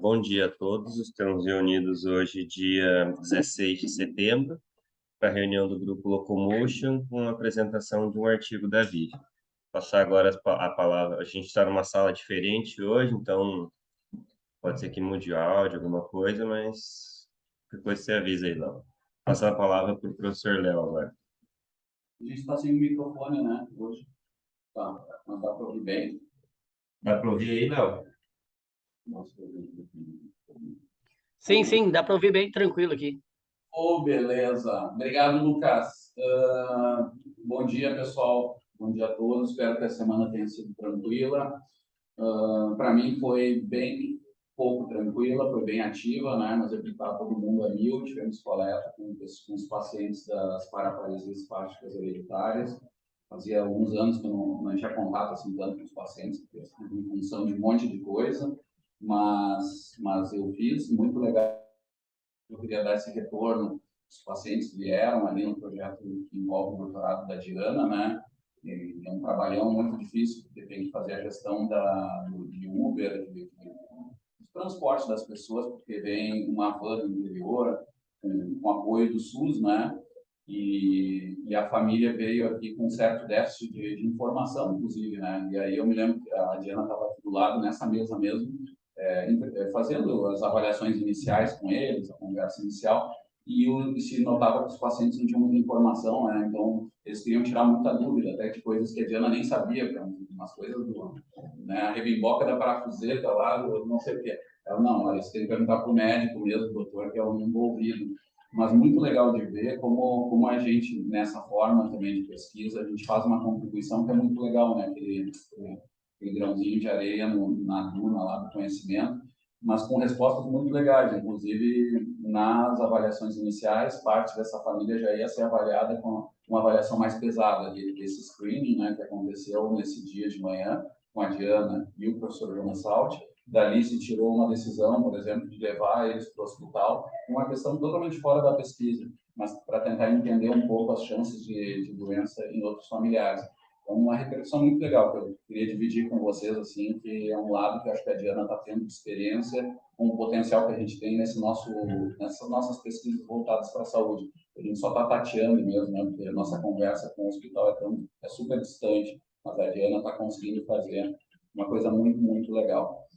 Bom dia a todos. Estamos reunidos hoje, dia 16 de setembro, para a reunião do Grupo Locomotion, com a apresentação de um artigo da VIF. Passar agora a palavra. A gente está numa sala diferente hoje, então pode ser que mude o áudio, alguma coisa, mas qualquer coisa você avisa aí, Léo. Passar a palavra para o professor Léo agora. A gente está sem microfone, né, hoje. Tá, mas dá para ouvir bem. Dá para ouvir aí, Léo? Nossa, Sim, dá para ouvir bem tranquilo aqui. beleza. Obrigado, Lucas. Bom dia, pessoal. Bom dia a todos. Espero que a semana tenha sido tranquila. Para mim foi bem pouco tranquila, foi bem ativa, né? Mas eu estava todo mundo a mil, tivemos coleta com os pacientes das paraparesias espásticas hereditárias. Fazia alguns anos que eu não tinha contato assim tanto com os pacientes, porque em função de um monte de coisa, mas eu fiz, muito legal. Eu queria dar esse retorno. Os pacientes vieram ali no projeto que envolve o doutorado da Diana, né? E é um trabalhão muito difícil, porque tem que fazer a gestão de Uber, de transporte das pessoas, porque vem uma van do interior, com apoio do SUS, né? E a família veio aqui com um certo déficit de informação, inclusive, né? E aí eu me lembro que a Diana estava aqui do lado, nessa mesa mesmo, fazendo as avaliações iniciais com eles, a conversa inicial, e se notava que os pacientes não tinham muita informação, né? Então eles queriam tirar muita dúvida, até de coisas que a Diana nem sabia, que eram umas coisas né, a rebimboca da parafuseta lá, não sei o quê. Ela, não, olha, você tem que perguntar para o médico mesmo, doutor, que é o envolvido. Mas muito legal de ver como a gente, nessa forma também de pesquisa, a gente faz uma contribuição que é muito legal, né? Aquele grãozinho de areia na duna lá do conhecimento, mas com respostas muito legais. Inclusive, nas avaliações iniciais, parte dessa família já ia ser avaliada com uma avaliação mais pesada desse screening, né, que aconteceu nesse dia de manhã com a Diana e o professor Jonas Salt. Dali se tirou uma decisão, por exemplo, de levar eles para o hospital, uma questão totalmente fora da pesquisa, mas para tentar entender um pouco as chances de doença em outros familiares. Então, uma repercussão muito legal que eu queria dividir com vocês, assim, que é um lado que eu acho que a Diana está tendo de experiência com o potencial que a gente tem nessas nossas pesquisas voltadas para a saúde. A gente só está tateando mesmo, né, porque a nossa conversa com o hospital é super distante, mas a Diana está conseguindo fazer uma coisa muito, muito legal.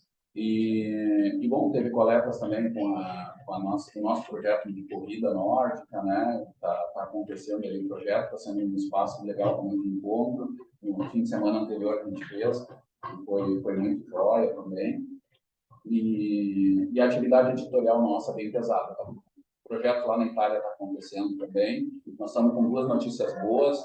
Bom, teve coletas também com o nosso projeto de corrida nórdica, né? Tá acontecendo aí o projeto, está sendo um espaço legal também de encontro. No fim de semana anterior a gente fez, foi muito jóia também. E a atividade editorial nossa bem pesada. Tá? O projeto lá na Itália está acontecendo também. Nós estamos com duas notícias boas.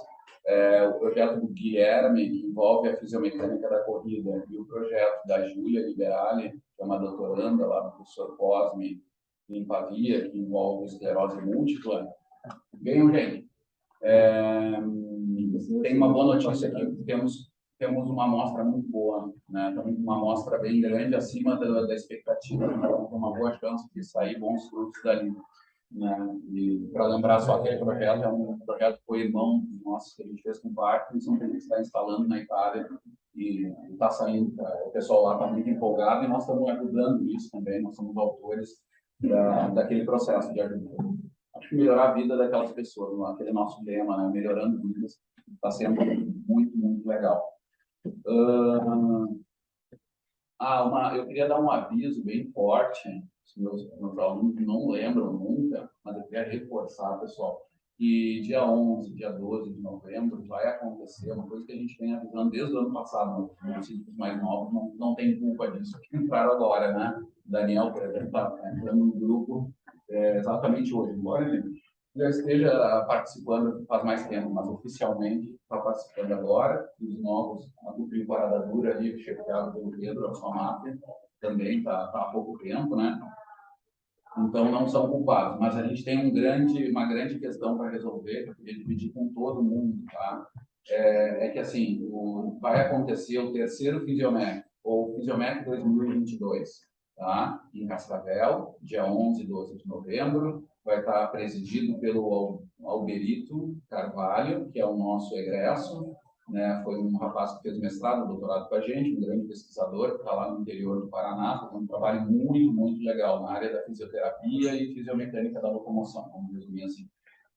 O projeto do Guilherme, que envolve a fisiomecânica da corrida, e o projeto da Júlia Liberali, que é uma doutoranda lá do professor Cosme, em Pavia, que envolve esclerose múltipla. Bem, gente, tem uma boa notícia aqui. Temos uma amostra muito boa, né? Também uma amostra bem grande, acima da expectativa. Então, tem uma boa chance de sair bons frutos dali. Né? E para lembrar só, aquele projeto é um projeto co-irmão nosso que a gente fez com o Parkinson, que a gente está instalando na Itália e está saindo. O pessoal lá está muito empolgado e nós estamos ajudando isso também. Nós somos autores daquele processo de ajuda. Acho que melhorar a vida daquelas pessoas, aquele nosso lema, né? Melhorando vidas, está sendo muito, muito legal. Eu queria dar um aviso bem forte, os meus alunos não lembram nunca, mas eu queria reforçar, pessoal, que dia 11, dia 12 de novembro vai acontecer uma coisa que a gente vem avisando desde o ano passado, os mais novos não tem culpa disso, que entraram agora, né? O Daniel, por exemplo, está entrando no grupo exatamente hoje, embora ele já esteja participando faz mais tempo, mas oficialmente está participando agora. Os novos, a dupla parada dura ali, chefiado pelo Pedro, a sua máfia, também está há pouco tempo, né? Então não são culpados, mas a gente tem uma grande questão para resolver, que eu queria dividir com todo mundo, tá? Que assim, vai acontecer o terceiro Fisiomec, ou Fisiomec 2022, tá? Em Cascavel, dia 11 e 12 de novembro, vai estar presidido pelo Alberito Carvalho, que é o nosso egresso, né? Foi um rapaz que fez mestrado, doutorado com a gente, um grande pesquisador, que está lá no interior do Paraná, fazendo um trabalho muito, muito legal na área da fisioterapia e fisiomecânica da locomoção, vamos resumir assim.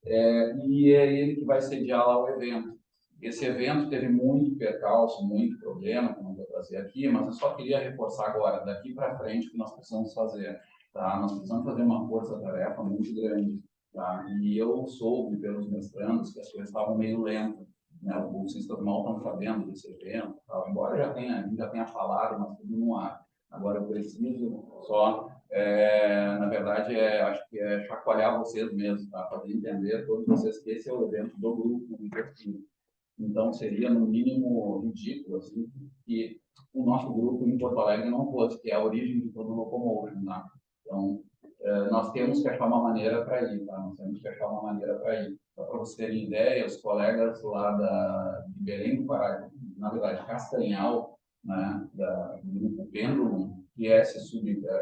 E é ele que vai sediar lá o evento. Esse evento teve muito percalço, muito problema, que eu não vou trazer aqui, mas eu só queria reforçar agora, daqui para frente, o que nós precisamos fazer. Tá? Nós precisamos fazer uma força-tarefa muito grande. Tá? E eu soube pelos mestrandos que as coisas estavam meio lentas. Né? Os bolsistas mal estão sabendo desse evento. Tá? Embora a gente já tenha falado, mas tudo no ar. Agora eu preciso só na verdade, acho que é chacoalhar vocês mesmos, tá? Fazer entender todos vocês que esse é o evento do grupo Investindo. Então, seria, no mínimo, ridículo assim, que o nosso grupo em Porto Alegre não fosse, que é a origem de todo o Locomotion. Tá? Então, nós temos que achar uma maneira para ir. Tá? Nós temos que achar uma maneira para ir. Só para vocês terem ideia, os colegas lá de Belém do Pará, na verdade, Castanhal, né, do grupo Pêndulo, que é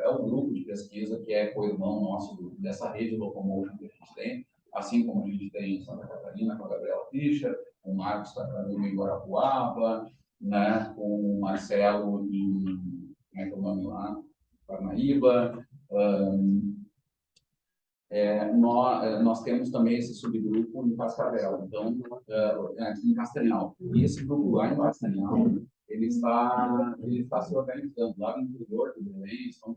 o grupo de pesquisa que é co-irmão nosso dessa rede Locomotion que a gente tem, assim como a gente tem em Santa Catarina com a Gabriela Fischer, com o Marcos Tacarino em Guarapuava, né, com o Marcelo em, como é que é o nome lá? Parnaíba. Nós temos também esse subgrupo em Cascavel, então, aqui em Castanhal. E esse grupo lá em Castanhal, ele está se organizando lá no interior do Belém, estão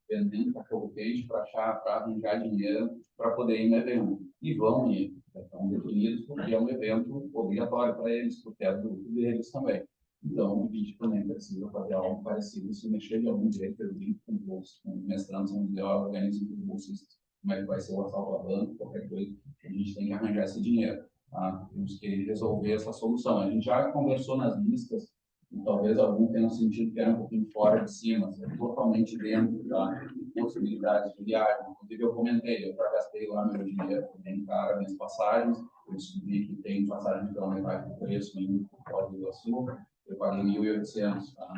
vendendo cachorro-quente para arranjar dinheiro para poder ir no evento. E vão ir, estão definidos, porque é um evento obrigatório para eles, porque é do grupo deles também. Então, a gente também precisa fazer algo parecido, se mexer de algum jeito, eu vim com mestrandos, organismos dos bolsistas, como é que vai ser o assalto a banco, qualquer coisa, a gente tem que arranjar esse dinheiro. Tá? Temos que resolver essa solução. A gente já conversou nas listas, e talvez algum tenha sentido que era um pouquinho fora de cima, mas é totalmente dentro da possibilidade de viagem. Inclusive, eu comentei, eu já gastei lá meu dinheiro, bem caro, minhas passagens, eu descobri que tem passagem pela metade do preço em Foz do Iguaçu, eu paguei 1.800, tá?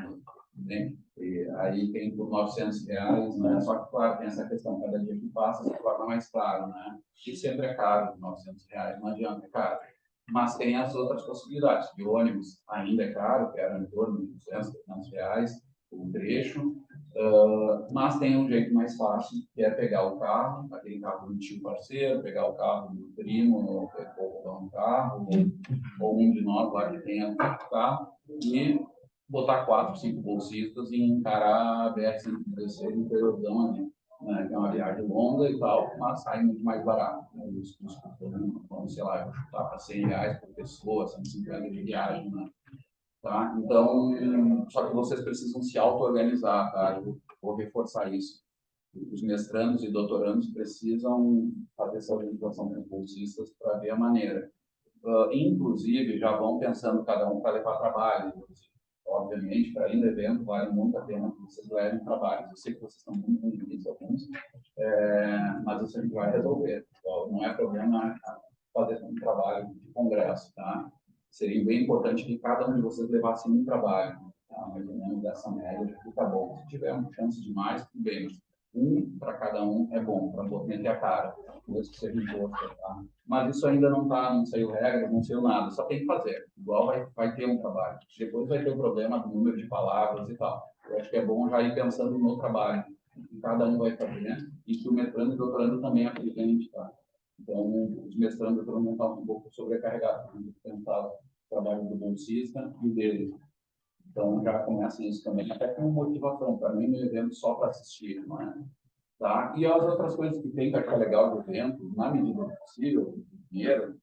E aí tem por R$ 900, né? Só que, claro, tem essa questão, cada dia que passa se torna mais caro, né? E sempre é caro, R$ 900, não adianta, é caro. Mas tem as outras possibilidades. De ônibus ainda é caro, que era em torno de R$ 200, R$ 300 o trecho, mas tem um jeito mais fácil, que é pegar o carro, aquele carro do tio parceiro, pegar o carro do primo, ou dar um carro, ou um de nós lá que tenha o carro, e botar 4, 5 bolsistas e encarar a BR-116 no interiorzão ali. Né, que é uma viagem longa e tal, mas sai muito mais barato. Né? Os custos vão, sei lá, eu vou chutar para R$ 100 por pessoa, 150 de viagem. Né? Tá? Então, só que vocês precisam se auto-organizar, tá? Eu vou reforçar isso. Os mestrandos e doutorandos precisam fazer essa organização com os bolsistas para ver a maneira. Inclusive, já vão pensando cada um para levar trabalho. Obviamente, para ir no evento, vale muito a pena que vocês levem trabalhos. Eu sei que vocês estão muito convenientes alguns, mas isso a gente vai resolver. Então, não é problema fazer um trabalho de congresso, tá? Seria bem importante que cada um de vocês levasse um trabalho, tá? Mais ou menos dessa média, já fica bom. Se tiver uma chance de mais, tudo bem, mas um para cada um é bom, para meter a cara, mesmo que seja imposto, tá? Mas isso ainda não saiu regra, não saiu nada, só tem que fazer. Igual vai ter um trabalho. Depois vai ter o problema do número de palavras e tal. Eu acho que é bom já ir pensando no trabalho, que cada um vai fazer, e que o mestrando e doutorando também apresentem, tá? Então, os mestrandos e doutorandos vão estar um pouco sobrecarregados, tem que pensar o trabalho do bolsista e o dele. Então, já começa isso também, até com motivação, para mim, no evento só para assistir, não é? Tá? E as outras coisas que tem que achar legal do evento, na medida do possível, dinheiro,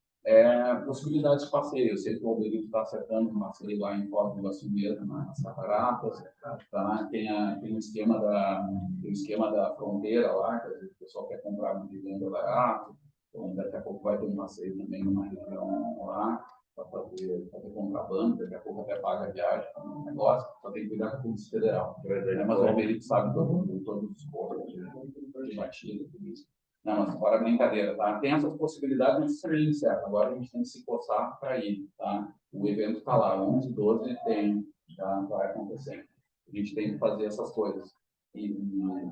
possibilidades de passeio. Eu sei que o Alberito está acertando um passeio lá em Foz do Iguaçu mesmo, nas cataratas, tá? Tem o esquema da fronteira lá, que às vezes o pessoal quer comprar um vivenda barato, então daqui a pouco vai ter um passeio também numa região lá, para fazer contrabando, daqui a pouco até paga a viagem, um negócio, só tem que cuidar com a Polícia Federal. Mas o Alberito sabe todos os pontos de batida, tudo isso. Não, mas fora brincadeira, tá? Tem essas possibilidades, mas isso é certo. Agora a gente tem que se coçar para ir, tá? O evento está lá, 11, 12 tem, já vai acontecendo. A gente tem que fazer essas coisas. E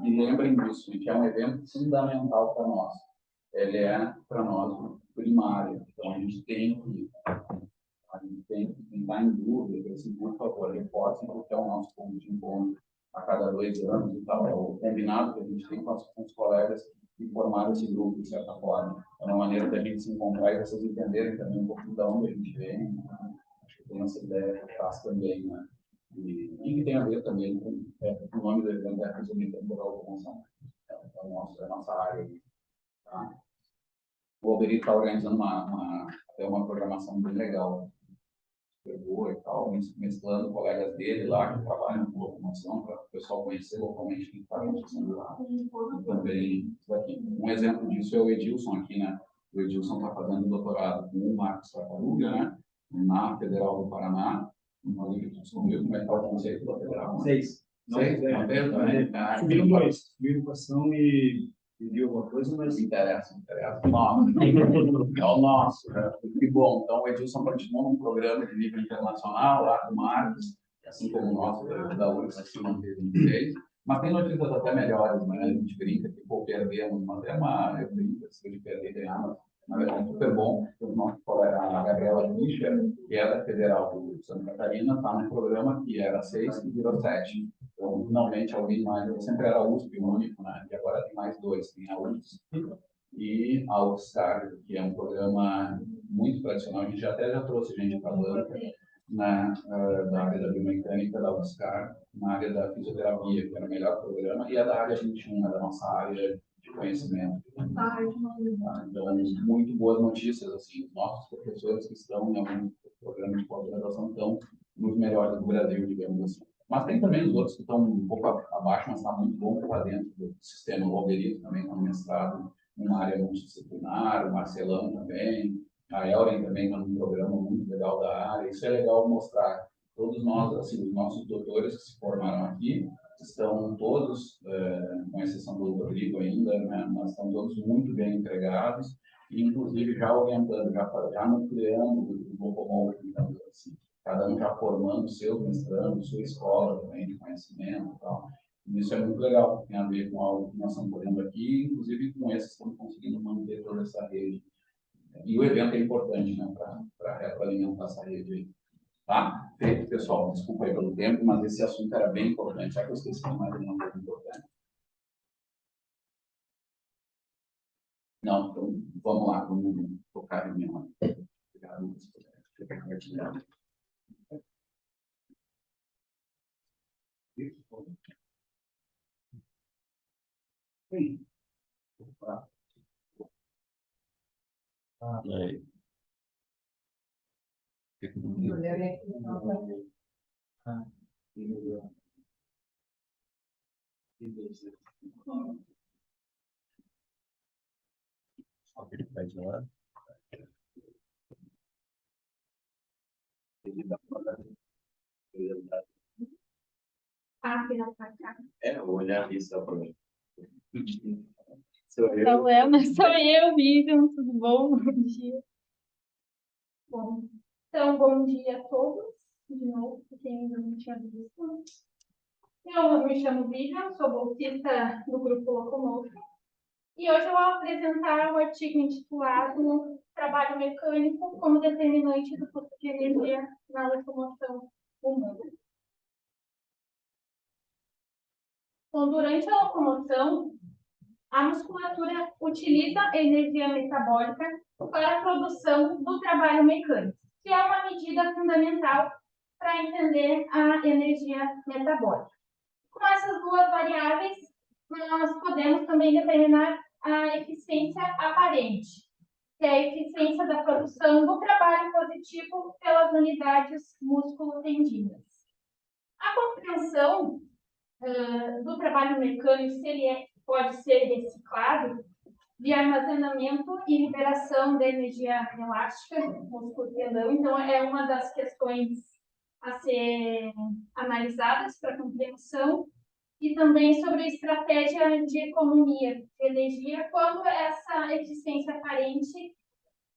lembrem disso, que é um evento fundamental para nós. Ele é, para nós, primário. Então, a gente tem que quem está em dúvida, assim, por favor, reportem, porque é o nosso ponto de encontro a cada 2 anos e tal. É o combinado que a gente tem com os colegas e formar esse grupo, de certa forma. É uma maneira da gente se encontrar e vocês entenderem também um pouco de onde a gente vem. Acho que tem essa ideia que faz também, né? E que tem a ver também com o nome do evento, é a Resumida Temporal Locomoção. É a nossa área. Tá? O Alberi está organizando até uma programação bem legal, super boa e tal, mesclando colegas dele lá que trabalham com locomoção, para o pessoal conhecer localmente o que está acontecendo lá. E também, aqui, um exemplo disso é o Edilson aqui, né? O Edilson está fazendo doutorado com o Marcos Tartaruga, né? Na Federal do Paraná. Nós descobrimos como é que está o conceito da Federal. Né? 6. 6? Não tem também? Subiram 2. Subiram educação e viu alguma coisa, mas... Interessa. É o nosso. Né? Que bom. Então, o Edilson participou num programa de nível internacional, lá com o Marcos, assim como o nosso da URGS, que se manteve em 6. Mas tem notícias até melhores, né? A gente brinca que, pô, perdemos, mas é uma... Eu brinco, se de perder, ganhar, mas na verdade, é super bom. O nosso colega, a Gabriela Fischer, que é da Federal de Santa Catarina, está num programa que era 6 e virou 7. Então, finalmente, alguém mais... Sempre era a USP, o único, né? E agora tem mais 2. Tem a USP e a UFSCar, que é um programa muito tradicional. A gente já trouxe gente para a banca da área da biomecânica da UFSCar, na área da fisioterapia, que era o melhor programa, e a da área 21, da nossa área de conhecimento. Então, muito boas notícias, assim, os nossos professores que estão em alguns programas de pós-graduação estão nos melhores do Brasil, digamos assim. Mas tem também os outros que estão um pouco abaixo, mas está muito bom lá dentro do sistema. O Alberito também está no mestrado, numa área multidisciplinar, o Marcelão também, a Elren também está num programa muito legal da área. Isso é legal mostrar. Todos nós, assim, os nossos doutores que se formaram aqui, estão todos, com exceção do Rodrigo ainda, né, mas estão todos muito bem empregados, e inclusive já orientando, já nucleando o locomotion, digamos assim. Cada um já formando seus mestrandos, sua escola também de conhecimento e tal. E isso é muito legal, tem a ver com algo que nós estamos fazendo aqui, inclusive com esses que estão conseguindo manter toda essa rede. E o evento é importante, né, para retroalimentar essa rede aí. Tá? Feito, pessoal. Desculpa aí pelo tempo, mas esse assunto era bem importante. Já que eu esqueci de mais uma coisa importante. Não, então vamos lá, vamos tocar a reunião. Obrigado. Compartilhar. Sim. Aí. Ele vai de lá. Vou olhar isso só para mim. Então, sou eu, Vivian, tudo bom? Bom dia. Bom, então, bom dia a todos, de novo, para quem ainda não tinha visto. Eu me chamo Vivian, sou bolsista do Grupo Locomotion, e hoje eu vou apresentar um artigo intitulado Trabalho Mecânico como Determinante do Custo de Energia na Locomoção Humana. Então, durante a locomoção, a musculatura utiliza a energia metabólica para a produção do trabalho mecânico, que é uma medida fundamental para entender a energia metabólica. Com essas duas variáveis, nós podemos também determinar a eficiência aparente, que é a eficiência da produção do trabalho positivo pelas unidades músculo-tendinas. A compreensão do trabalho mecânico, se ele pode ser reciclado, de armazenamento e liberação da energia elástica, músculo-tendão. Então, é uma das questões a ser analisadas para compreensão, e também sobre a estratégia de economia de energia, quando essa eficiência aparente,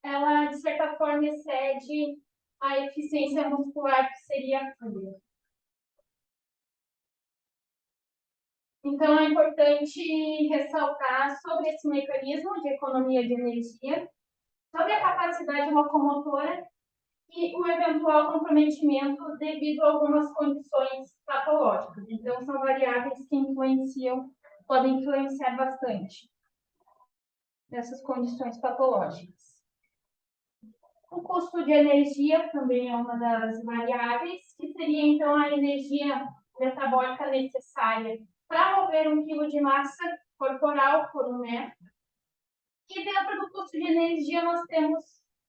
ela, de certa forma, excede a eficiência muscular, que seria a fuga. Então, é importante ressaltar sobre esse mecanismo de economia de energia, sobre a capacidade locomotora e o eventual comprometimento devido a algumas condições patológicas. Então, são variáveis que podem influenciar bastante nessas condições patológicas. O custo de energia também é uma das variáveis, que seria, então, a energia metabólica necessária para mover 1 quilo de massa corporal por 1 metro. E dentro do custo de energia, nós temos,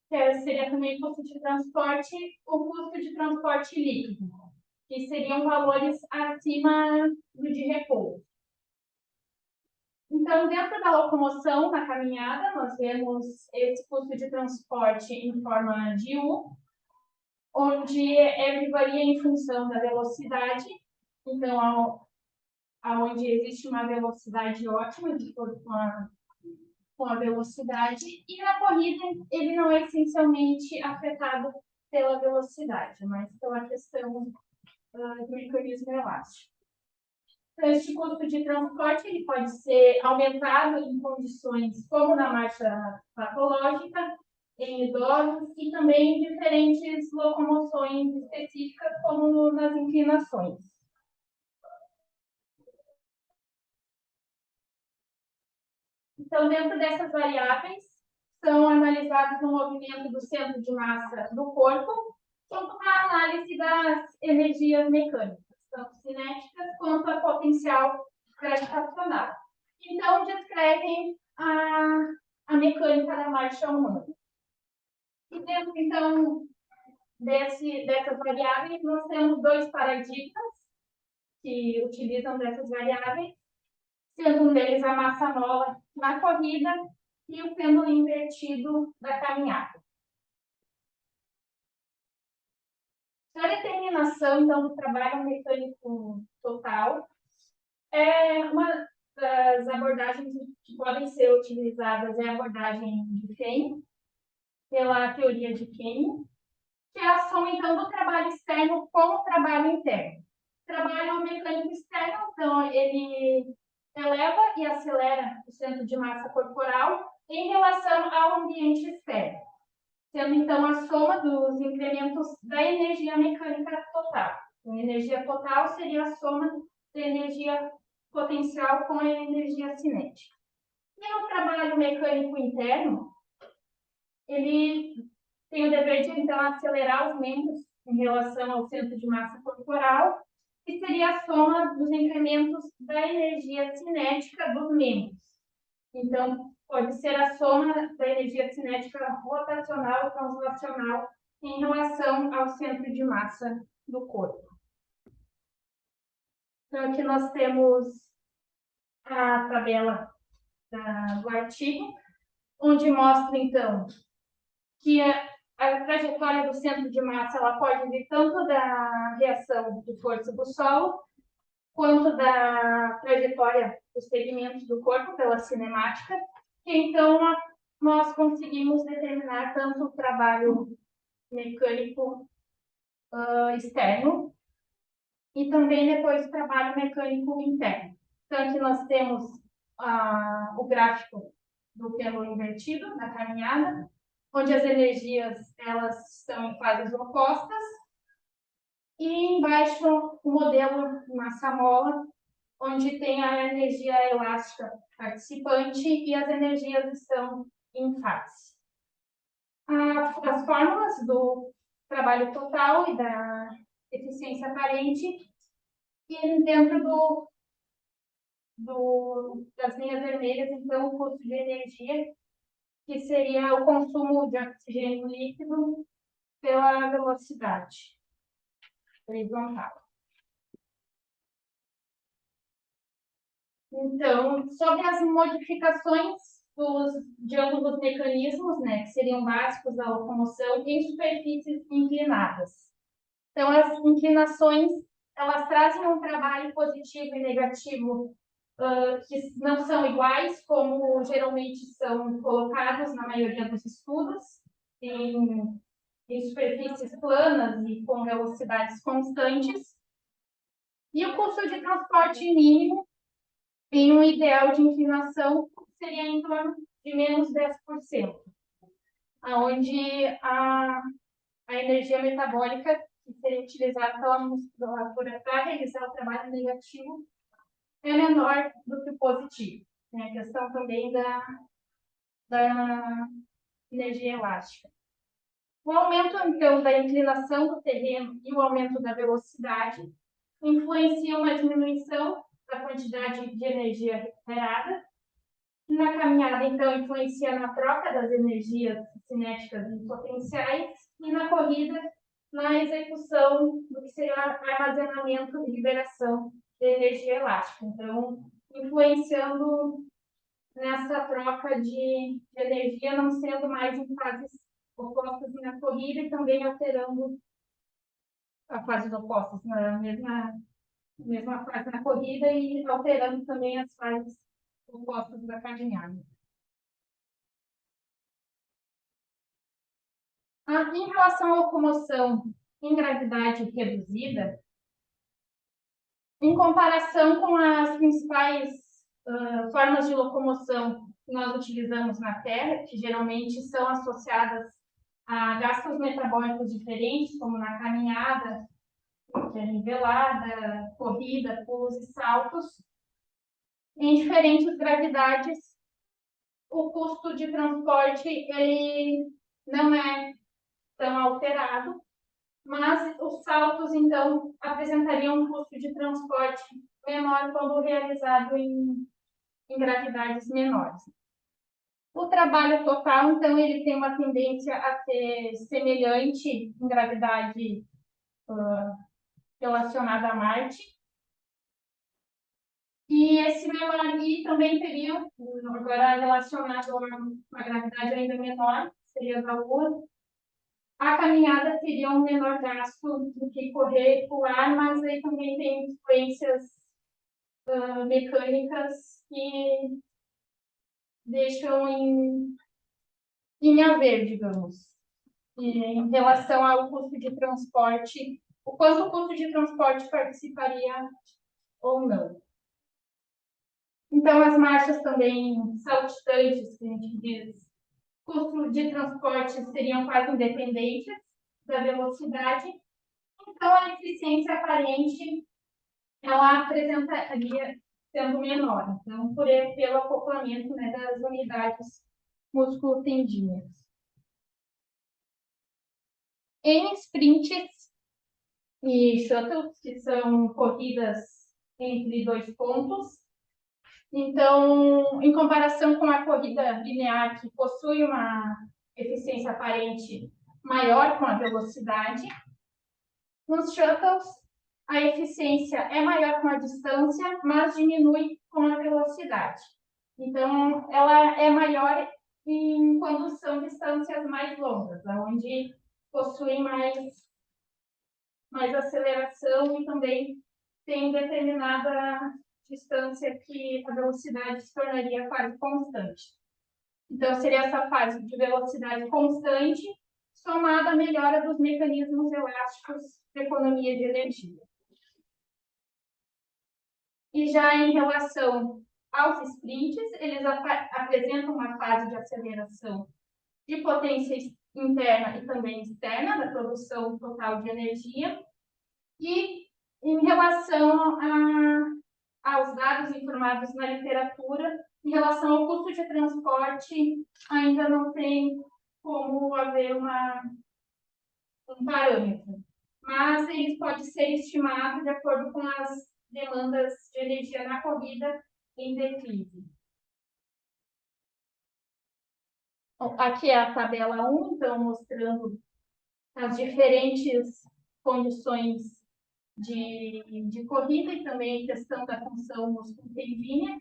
que seria também o custo de transporte, o custo de transporte líquido, que seriam valores acima do de repouso. Então, dentro da locomoção, na caminhada, nós vemos esse custo de transporte em forma de U, onde ele varia em função da velocidade. Então, onde existe uma velocidade ótima, de acordo com a velocidade, e na corrida ele não é essencialmente afetado pela velocidade, mas pela questão do mecanismo elástico. Então, este custo de transporte ele pode ser aumentado em condições como na marcha patológica, em idosos e também em diferentes locomoções específicas, como nas inclinações. Então, dentro dessas variáveis, são analisados o movimento do centro de massa do corpo, junto com a análise das energias mecânicas, tanto cinéticas quanto a potencial gravitacional. Então, descrevem a mecânica da marcha humana. E dentro, então, dessas variáveis, nós temos 2 paradigmas que utilizam dessas variáveis, sendo um deles a massa mola na corrida e o pêndulo invertido da caminhada. A determinação, então, do trabalho mecânico total é uma das abordagens que podem ser utilizadas, é a abordagem de Fein, pela teoria de Kenny, que é a soma, então, do trabalho externo com o trabalho interno. O trabalho mecânico externo, então, ele eleva e acelera o centro de massa corporal em relação ao ambiente externo, sendo, então, a soma dos incrementos da energia mecânica total. A energia total seria a soma da energia potencial com a energia cinética. E no trabalho mecânico interno, ele tem o dever de, então, acelerar os membros em relação ao centro de massa corporal, que seria a soma dos incrementos da energia cinética dos membros. Então, pode ser a soma da energia cinética rotacional e translacional em relação ao centro de massa do corpo. Então, aqui nós temos a tabela do artigo, onde mostra, então, que a trajetória do centro de massa ela pode vir tanto da reação de força do solo, quanto da trajetória dos segmentos do corpo pela cinemática, que então nós conseguimos determinar tanto o trabalho mecânico externo e também depois o trabalho mecânico interno. Então, aqui nós temos o gráfico do pêndulo invertido na caminhada, onde as energias elas estão em fases opostas, e embaixo o modelo massa-mola, onde tem a energia elástica participante e as energias estão em fase. As fórmulas do trabalho total e da eficiência aparente, e dentro das linhas vermelhas, então, o custo de energia, que seria o consumo de oxigênio líquido pela velocidade horizontal. Então, sobre as modificações de ambos os mecanismos, né, que seriam básicos da locomoção em superfícies inclinadas. Então, as inclinações, elas trazem um trabalho positivo e negativo que não são iguais, como geralmente são colocados na maioria dos estudos, em superfícies planas e com velocidades constantes. E o custo de transporte mínimo em um ideal de inclinação seria em torno de menos 10%, onde a energia metabólica que seria utilizada pela musculatura para realizar o trabalho negativo é menor do que o positivo. Tem a questão também da energia elástica. O aumento, então, da inclinação do terreno e o aumento da velocidade influenciam na diminuição da quantidade de energia recuperada. Na caminhada, então, influencia na troca das energias cinéticas em potenciais e na corrida, na execução do que seria armazenamento e liberação de energia elástica. Então, influenciando nessa troca de energia, não sendo mais em fases opostas na corrida e também alterando a fase opostas na mesma fase na corrida e alterando também as fases opostas da caminhada. Em relação à locomoção em gravidade reduzida, em comparação com as principais formas de locomoção que nós utilizamos na Terra, que geralmente são associadas a gastos metabólicos diferentes, como na caminhada, que é nivelada, corrida, pulos e saltos, em diferentes gravidades, o custo de transporte ele não é tão alterado, mas os saltos, então, apresentariam um custo de transporte menor quando realizado em gravidades menores. O trabalho total, então, ele tem uma tendência a ser semelhante em gravidade relacionada a Marte. E esse menor I também teria, agora relacionado a uma gravidade ainda menor, seria da Lua. A caminhada teria um menor gasto do que correr e pular, mas aí também tem influências mecânicas que deixam em haver, digamos, em relação ao custo de transporte, o quanto o custo de transporte participaria ou não. Então, as marchas também saltitantes, que a gente diz, custo de transporte seriam quase independentes da velocidade. Então, a eficiência aparente, ela apresentaria sendo menor. Então, pelo acoplamento, né, das unidades músculo-tendíneas. Em sprints e shuttles, que são corridas entre 2 pontos, então, em comparação com a corrida linear, que possui uma eficiência aparente maior com a velocidade, nos shuttles, a eficiência é maior com a distância, mas diminui com a velocidade. Então, ela é maior quando são distâncias mais longas, onde possui mais aceleração e também tem determinada distância que a velocidade se tornaria quase constante. Então, seria essa fase de velocidade constante somada à melhora dos mecanismos elásticos de economia de energia. E já em relação aos sprints, eles apresentam uma fase de aceleração de potência interna e também externa da produção total de energia. E em relação aos dados informados na literatura, em relação ao custo de transporte, ainda não tem como haver um parâmetro, mas ele pode ser estimado de acordo com as demandas de energia na corrida em declive. Aqui é a tabela 1, então, mostrando as diferentes condições de corrida e também a questão da função músculo-tendínea.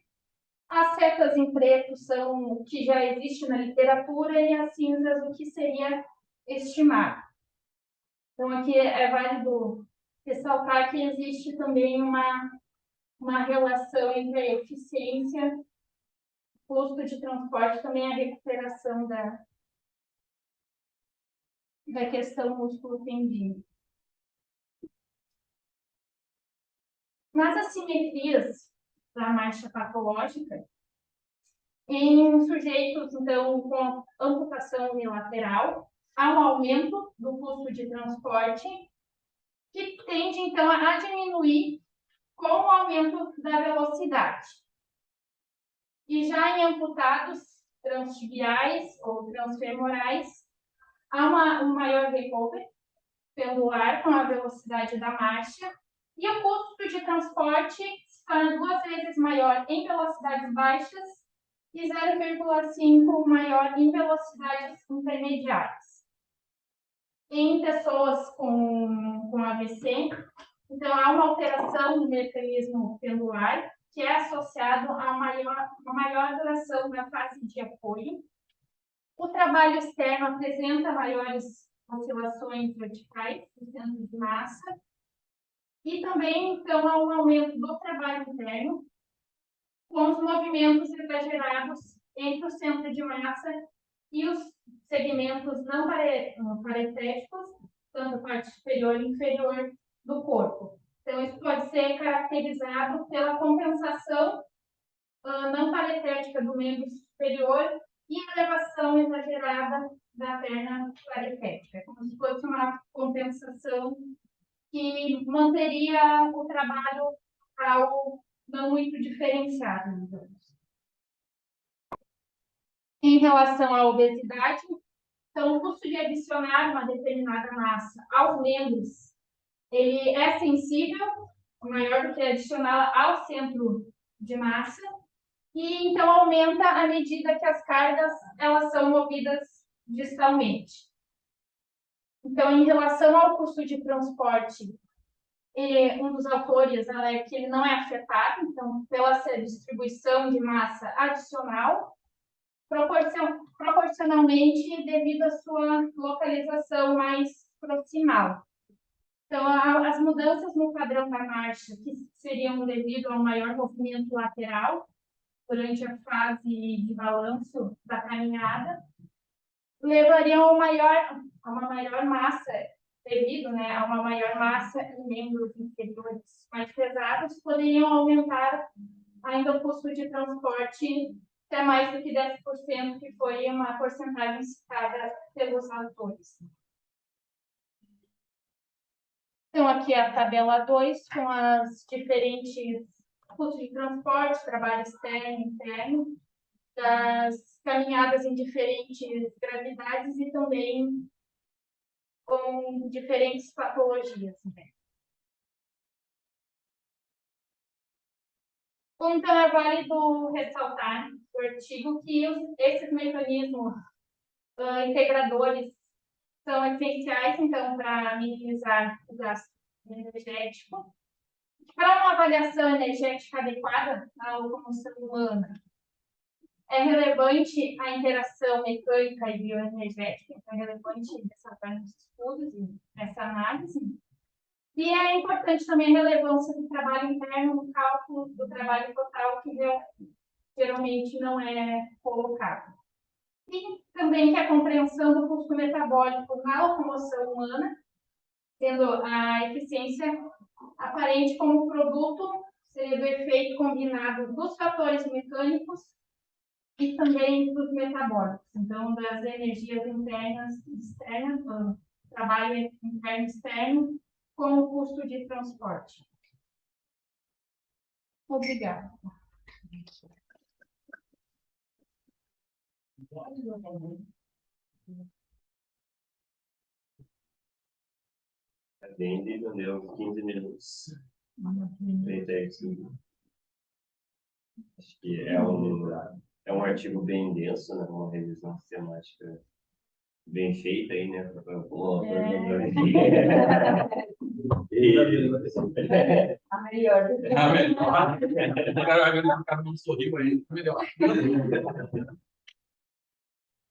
As setas em preto são o que já existe na literatura e as cinzas o que seria estimado. Então, aqui é válido ressaltar que existe também uma relação entre a eficiência, custo de transporte, também a recuperação da questão músculo-tendínea. Nas assimetrias da marcha patológica, em sujeitos, então, com amputação unilateral, há um aumento do custo de transporte, que tende, então, a diminuir com o aumento da velocidade. E já em amputados transtibiais ou transfemorais, há um maior recovery pendular com a velocidade da marcha, e o custo de transporte se torna 2 vezes maior em velocidades baixas e 0,5 maior em velocidades intermediárias. Em pessoas com AVC, então há uma alteração do mecanismo pendular, que é associado a uma maior duração da fase de apoio. O trabalho externo apresenta maiores oscilações verticais do centro de massa. E também, então, há um aumento do trabalho interno, com os movimentos exagerados entre o centro de massa e os segmentos não paretéticos, tanto a parte superior e inferior do corpo. Então, isso pode ser caracterizado pela compensação não paretética do membro superior e elevação exagerada da perna paretética, como se fosse uma compensação que manteria o trabalho algo não muito diferenciado, digamos. Em relação à obesidade, então, o custo de adicionar uma determinada massa aos membros, ele é sensível, maior do que adicioná-la ao centro de massa, e então aumenta à medida que as cargas elas são movidas distalmente. Então, em relação ao custo de transporte, um dos autores alega que ele não é afetado, então, pela distribuição de massa adicional, proporcionalmente devido à sua localização mais proximal. Então, as mudanças no padrão da marcha, que seriam devido ao maior movimento lateral durante a fase de balanço da caminhada, levariam a uma maior massa, devido, né, a uma maior massa em membros inferiores mais pesados, poderiam aumentar ainda o custo de transporte até mais do que 10%, que foi uma porcentagem citada pelos autores. Então, aqui é a tabela 2, com as diferentes custos de transporte, trabalho externo e interno, das caminhadas em diferentes gravidades e também com diferentes patologias. Então, é válido ressaltar o artigo que esses mecanismos integradores são essenciais, então, para minimizar o gasto energético. Para uma avaliação energética adequada na locomoção humana, é relevante a interação mecânica e bioenergética, então é relevante ressaltar nos estudos e nessa análise. E é importante também a relevância do trabalho interno no cálculo do trabalho total, que geralmente não é colocado. E também que a compreensão do custo metabólico na locomoção humana, sendo a eficiência aparente como produto, seria do efeito combinado dos fatores mecânicos e também dos metabólicos, então das energias internas e externas, trabalho interno e externo, com o custo de transporte. Obrigada. Bem, deu 15 minutos. Acho que é um artigo bem denso, né? Uma revisão sistemática bem feita aí, né? A melhor. O cara não sorriu aí, melhor.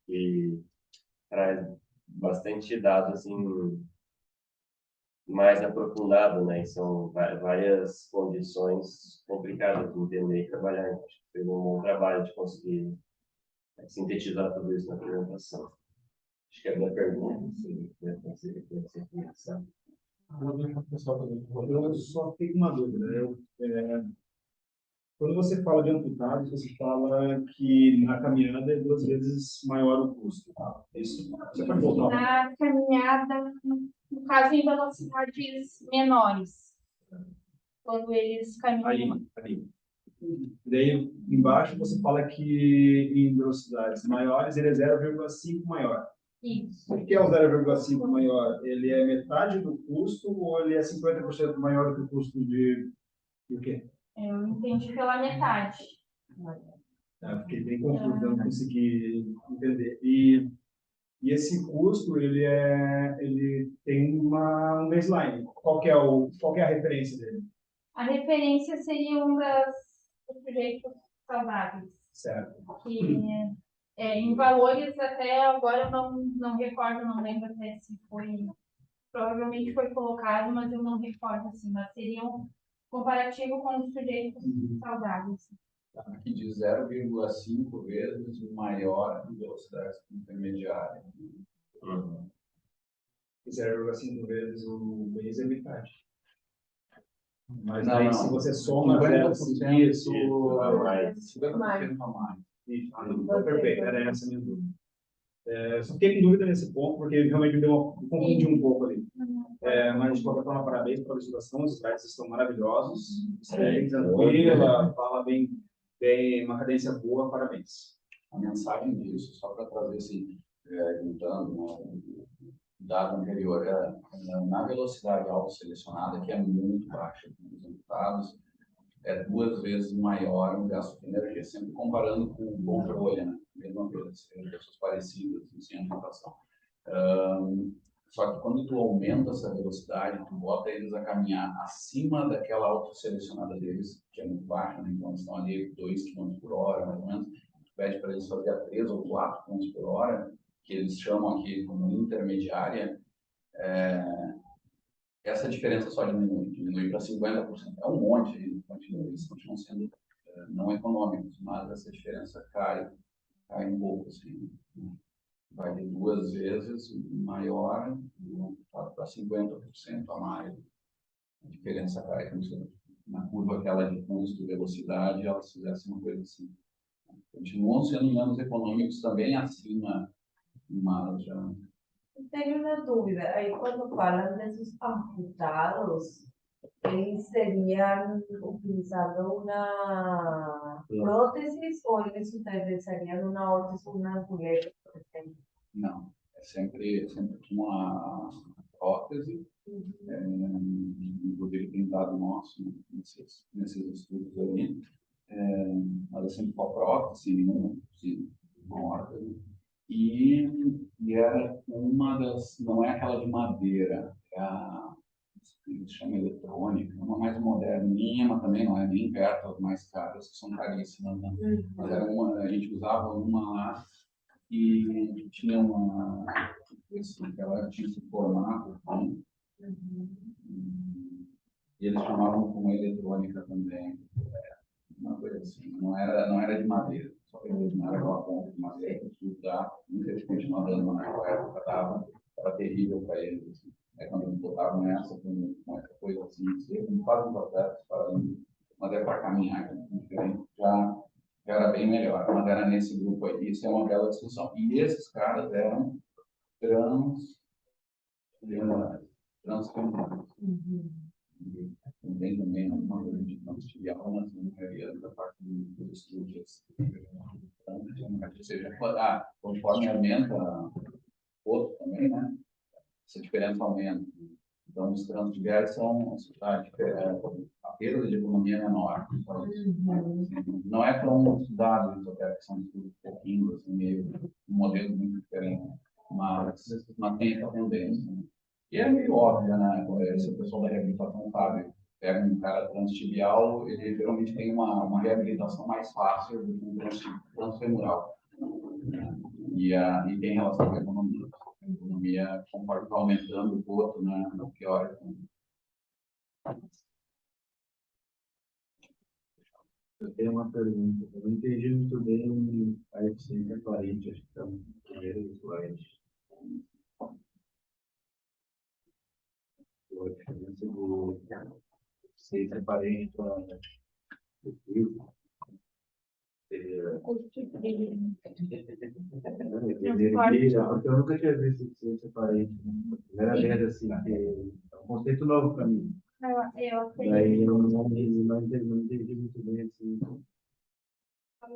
E traz bastante dado, assim, mais aprofundado, né? E são várias condições complicadas de entender e trabalhar. Acho que fez um bom trabalho de conseguir sintetizar tudo isso na apresentação. Acho que é a minha pergunta, assim, né? Eu só fico uma dúvida. Quando você fala de amputados, você fala que na caminhada é 2 vezes maior o custo. Tá? Isso. Você pode voltar? Na caminhada, no caso, em velocidades menores, quando eles caminham. Ali. Daí, embaixo, você fala que em velocidades maiores, ele é 0,5 maior. Isso. O que é o 0,5 maior? Ele é metade do custo ou ele é 50% maior do que o custo de o quê? Eu entendi pela metade. Fiquei bem confuso, não consegui entender. E esse custo, ele tem um baseline. Qual que é a referência dele? A referência seria dos sujeitos saudáveis. Certo. Que em valores até agora eu não recordo, não lembro até se foi, provavelmente foi colocado, mas eu não recordo assim, mas seria um comparativo com os sujeitos saudáveis. Aqui diz 0,5 vezes maior em velocidade intermediária. 0,5 vezes o base é metade. Mas Não, aí, não. se você soma 50% isso, 50% a mais. Então, perfeito, era essa a minha dúvida. Só fiquei com dúvida nesse ponto, porque realmente me confundi um pouco ali. Mas, de qualquer forma, parabéns pela ilustração, os slides estão maravilhosos, bem tranquila, fala bem, uma cadência boa, parabéns. A mensagem disso, só para trazer assim, juntando o dado anterior, na velocidade autoselecionada, que é muito baixa, os resultados, é 2 vezes maior o gasto de energia, sempre comparando com o controle, né? Mesma coisa, pessoas parecidas, sem amputação. Só que quando tu aumenta essa velocidade, tu bota eles a caminhar acima daquela autoselecionada deles, que é muito baixa, né? Então eles estão ali 2 km por hora, mais ou menos. Tu pede para eles fazer a 3 ou 4 km por hora, que eles chamam aqui como intermediária. Essa diferença só diminui para 50%. É um monte, eles continuam sendo não econômicos, mas essa diferença cai um pouco, assim. Vai de 2 vezes maior para 50% a mais. A diferença cai, como se na curva aquela de custo, velocidade, elas fizessem uma coisa assim. Continuam sendo menos econômicos também acima, mas já... Tenho uma dúvida. Aí, quando falam desses amputados, eles seriam utilizando uma prótese ou eles utilizariam uma muleta, por exemplo? Não, é sempre uma prótese, inclusive tem dado nosso nesses estudos aí, mas é sempre com a prótese, uma órtese. E era uma das, não é aquela de madeira, é a que se chama eletrônica, uma mais moderninha, mas também não é nem perto das mais caras, que são caríssimas, né? Mas era a gente usava uma lá e tinha ela tinha esse formato, né? E eles chamavam como eletrônica também, uma coisa assim, não era de madeira, só que não era aquela ponta de madeira que se usava, muita gente continua dando naquela época, era terrível para eles, assim. Aí quando eles botavam essa, com essa coisa assim, não fazem um processo, mas é para caminhar, que é diferente, já era bem melhor, mas era nesse grupo aí, isso é uma bela discussão. E esses caras eram transfeminais. Também uma coisa de transfilial, mas na maioria da parte dos estudos. Ou seja, conforme aumenta outro também, né? Essa diferença aumenta. Então, os transfiliares são a perda de economia menor. Não é tão estudado isso, até que são estudos pouquinhos, assim, meio um modelo muito diferente, mas tem essa tendência. Né? E é meio óbvio, né? Se o pessoal da reabilitação sabe, pega um cara transtibial, ele geralmente tem uma reabilitação mais fácil do que um transfemoral. E tem relação com a economia. A economia, conforme vai aumentando o outro, né? O pior. Eu tenho uma pergunta. Eu não entendi muito bem a eficiência aparente, acho que está no primeiro slide. A diferença do eficiência aparente para o Porque eu nunca tinha visto eficiência aparente. Primeira vez assim, que é um conceito novo para mim. Daí eu não entendi muito bem assim.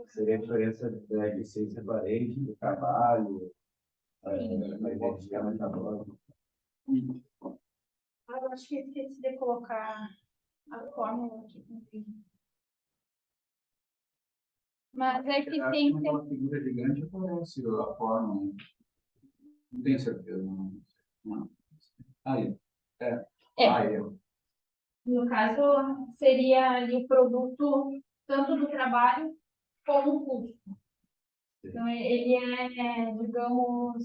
Seria a diferença da eficiência aparente, do trabalho, da energia metabólica. Eu acho que eu esqueci de colocar a fórmula aqui. Mas a Acho que eficiência. naquela figura gigante aparece a forma. Não tenho certeza. Não. Aí. Aí. No caso, seria ali o produto tanto do trabalho como o custo. Então, ele é, digamos,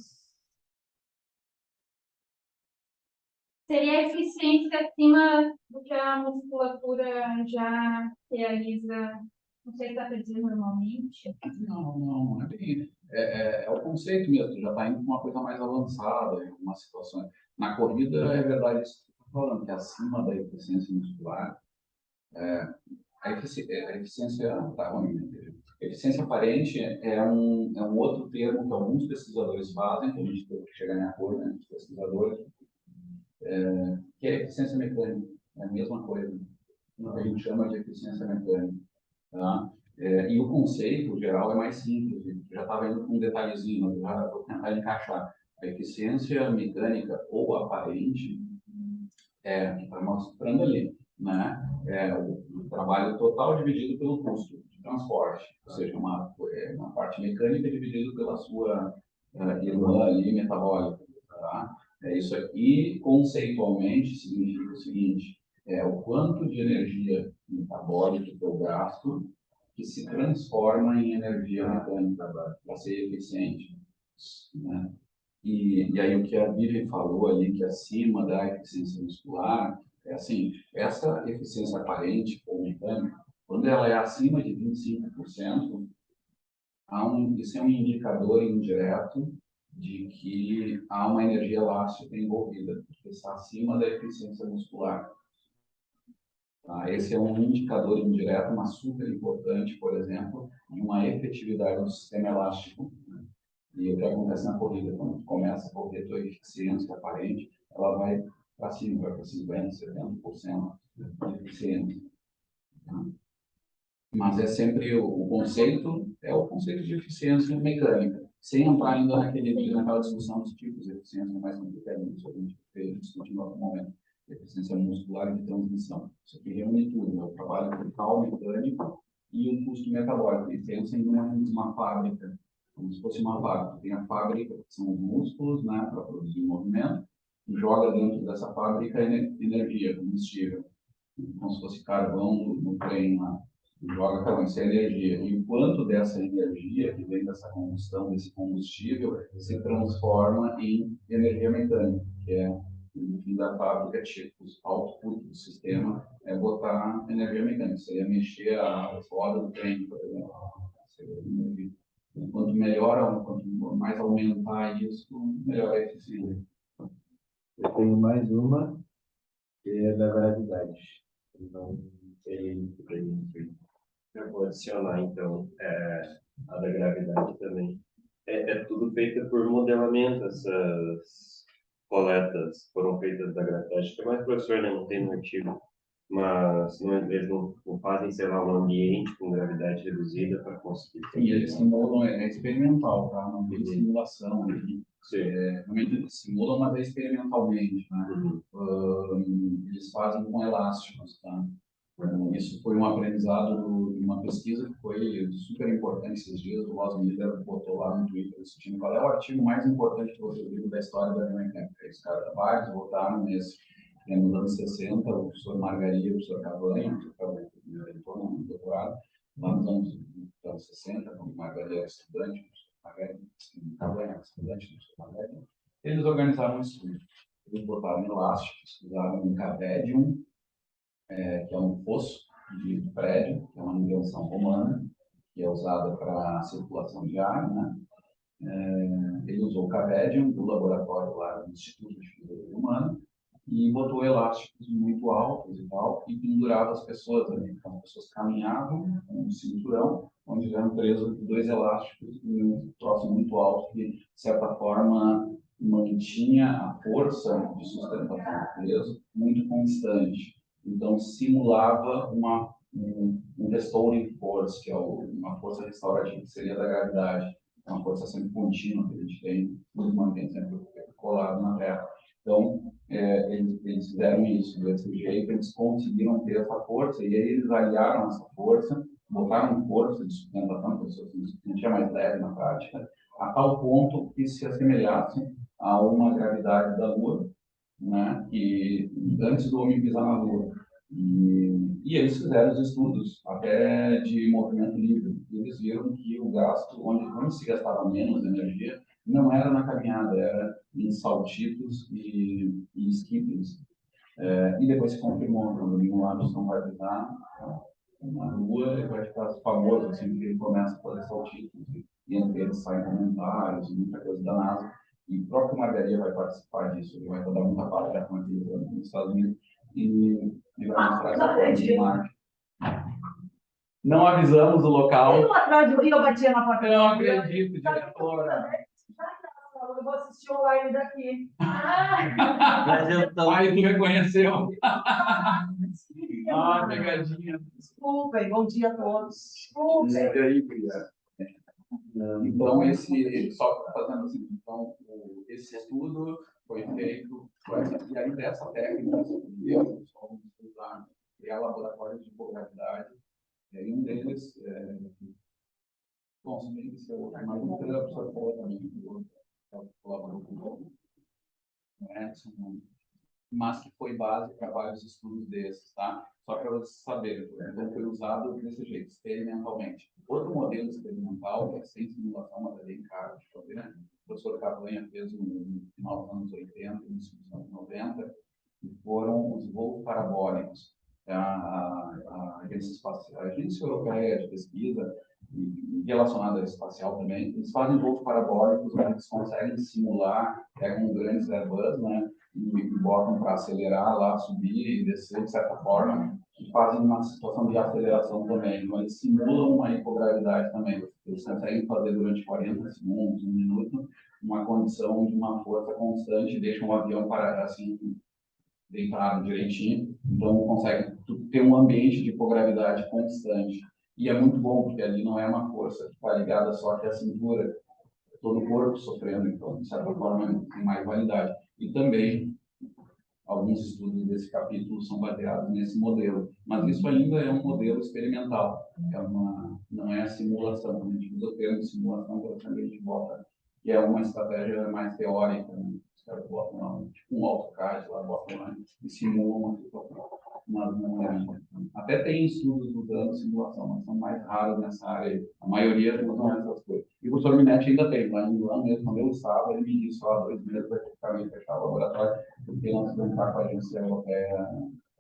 seria a eficiência acima do que a musculatura já realiza, não sei se está dizendo normalmente. Não é bem. É o conceito mesmo, já está indo para uma coisa mais avançada em algumas situações. Na corrida, é verdade isso que eu estou falando, que acima da eficiência muscular, a eficiência, tá, a eficiência aparente é um outro termo que alguns pesquisadores fazem, que a gente tem que chegar em acordo, né, os pesquisadores, que é a eficiência mecânica, é a mesma coisa, o que a gente chama de eficiência mecânica. Tá? E o conceito geral é mais simples, eu já estava indo com um detalhezinho, mas já vou tentar encaixar. A eficiência mecânica ou aparente que está mostrando ali, né? O trabalho total dividido pelo custo de transporte, ou seja, uma parte mecânica dividida pela sua irmã ali metabólica. Tá? Isso aqui, conceitualmente, significa o seguinte: o quanto de energia metabólica que eu gasto que se transforma em energia mecânica para ser eficiente. Né? E aí o que a Vivi falou ali, que acima da eficiência muscular, é assim, essa eficiência aparente ou mecânica, quando ela é acima de 25%, isso é um indicador indireto de que há uma energia elástica envolvida, porque está acima da eficiência muscular. Tá? Esse é um indicador indireto, mas super importante, por exemplo, de uma efetividade do sistema elástico. Né? E o que acontece na corrida, quando tu começa a correr, tua eficiência aparente, ela vai para cima, vai para 50%, 70% de eficiência. Tá? Mas é sempre o conceito, é o conceito de eficiência mecânica, sem entrar ainda naquela discussão dos tipos de eficiência mais complicada, isso a gente fez discutindo em outro momento. Eficiência muscular e de transmissão. Isso aqui reúne tudo, né? O trabalho total mecânico e o custo metabólico. E pensa em uma fábrica, como se fosse uma fábrica. Tem a fábrica, que são os músculos, né, para produzir movimento, e joga dentro dessa fábrica energia, combustível, como se fosse carvão no trem lá. Joga carvão, isso é energia. E o quanto dessa energia que vem dessa combustão, desse combustível, se transforma em energia mecânica, que é no fim da fábrica, tipo, o output do sistema é botar energia mecânica. Seria mexer a roda do trem, por exemplo. Quanto melhor, quanto mais aumentar isso, melhor é a eficiência. Eu tenho mais uma, que é da gravidade. Não sei muito bem isso. Eu vou adicionar, então, a da gravidade também. É tudo feito por modelamento, essas coletas foram feitas da gravidade. Acho que é mais professor, né? Não tem no artigo. Mas eles não fazem, sei lá, um ambiente com gravidade reduzida para conseguir. E eles simulam, é experimental, tá? Não tem simulação aqui. Realmente eles simulam, mas é experimentalmente. Né? Eles fazem com elásticos, tá? Isso foi um aprendizado de uma pesquisa que foi super importante esses dias. O Ross Miller botou lá no Twitter discutindo qual é o artigo mais importante que você viu da história da biomecânica. Os caras vários votaram nesse. Nos anos 60, o professor Margaria, o professor Cavanha, o professor Cavanha orientou no doutorado, lá nos anos 60, quando Margaria era estudante, o professor Cavanha era estudante, o professor Margaria, eles organizaram um estudo. Eles botaram elásticos, usaram um cavedium, que é um fosso de prédio, que é uma invenção romana, que é usada para circulação de ar, né? Ele usou o cavedium do laboratório lá do Instituto de Fisiologia Humana e botou elásticos muito altos e tal, e pendurava as pessoas ali. Então, as pessoas caminhavam com um cinturão onde eram presos 2 elásticos e um troço muito alto que, de certa forma, mantinha a força de sustentação do peso muito constante. Então, simulava um restoring force, que é uma força restaurativa, que seria da gravidade. Uma força sempre contínua que a gente tem, nos mantém sempre colado na Terra. Então, eles fizeram isso desse jeito, eles conseguiram ter essa força, e aí eles aliaram essa força, botaram força de sustentação, que se sentia mais leve na prática, a tal ponto que se assemelhasse a uma gravidade da Lua, né, que antes do homem pisar na Lua. E eles fizeram os estudos até de movimento livre. E eles viram que o gasto, onde se gastava menos energia, não era na caminhada, era em saltitos e skippings. E depois se confirmou, quando o Armstrong vai pisar na Lua, ele vai ficar famoso, assim, que ele começa a fazer saltitos. E entre eles saem comentários, muita coisa da NASA. E o próprio Margaria vai participar disso, ele vai dar muita palestra aqui nos Estados Unidos e vai mostrar essa forma de Marte. Não avisamos o local. E eu batia na porta. Eu não acredito, diretora. Eu vou assistir online daqui. Mas eu tô... Aí tu reconheceu. Pegadinha. Desculpem, bom dia a todos. Desculpem. E aí, Bria? Então, só fazendo assim, então, esse estudo foi feito, e aí dessa técnica, eles vão criar laboratórios de hipogravidade, e um deles, bom, se bem que esse é outro, mas um deles é a professora falou também, que colaborou com o Edson, mas que foi base para vários estudos desses, tá? Só para vocês saberem, então foi usado desse jeito, experimentalmente. Outro modelo experimental, que é sem simulação, mas é bem caro de fazer, né? O professor Cavanha fez no final dos anos 80, início dos anos 90, e foram os voos parabólicos. A Agência Europeia de Pesquisa, e relacionada à espacial também, eles fazem voos parabólicos, onde eles conseguem simular, pegam grandes Airbus, né? E botam para acelerar lá, subir e descer de certa forma, e fazem uma situação de aceleração também. Então, eles simulam uma hipogravidade também. Eles conseguem fazer durante 40 segundos, 1 minuto, uma condição de uma força constante, deixam o avião parar assim, deitado direitinho. Então, consegue ter um ambiente de hipogravidade constante. E é muito bom, porque ali não é uma força que está ligada só aqui à cintura, todo o corpo sofrendo, então, de certa forma, tem mais validade. E também, alguns estudos desse capítulo são baseados nesse modelo. Mas isso ainda é um modelo experimental, não é simulação. Quando a gente usa o termo simulação, a gente bota, que é uma estratégia mais teórica, né? Os caras botam lá, tipo um AutoCAD, lá, botam lá e simulam uma situação. Mas não é. Até tem estudos usando simulação, mas são mais raros nessa área. A maioria usam essas coisas. E o professor Minetti ainda tem, lá em Milão mesmo, quando eu estava, ele me disse, 2 meses vai ficar meio fechado o laboratório, porque nós vamos estar com a Agência Europeia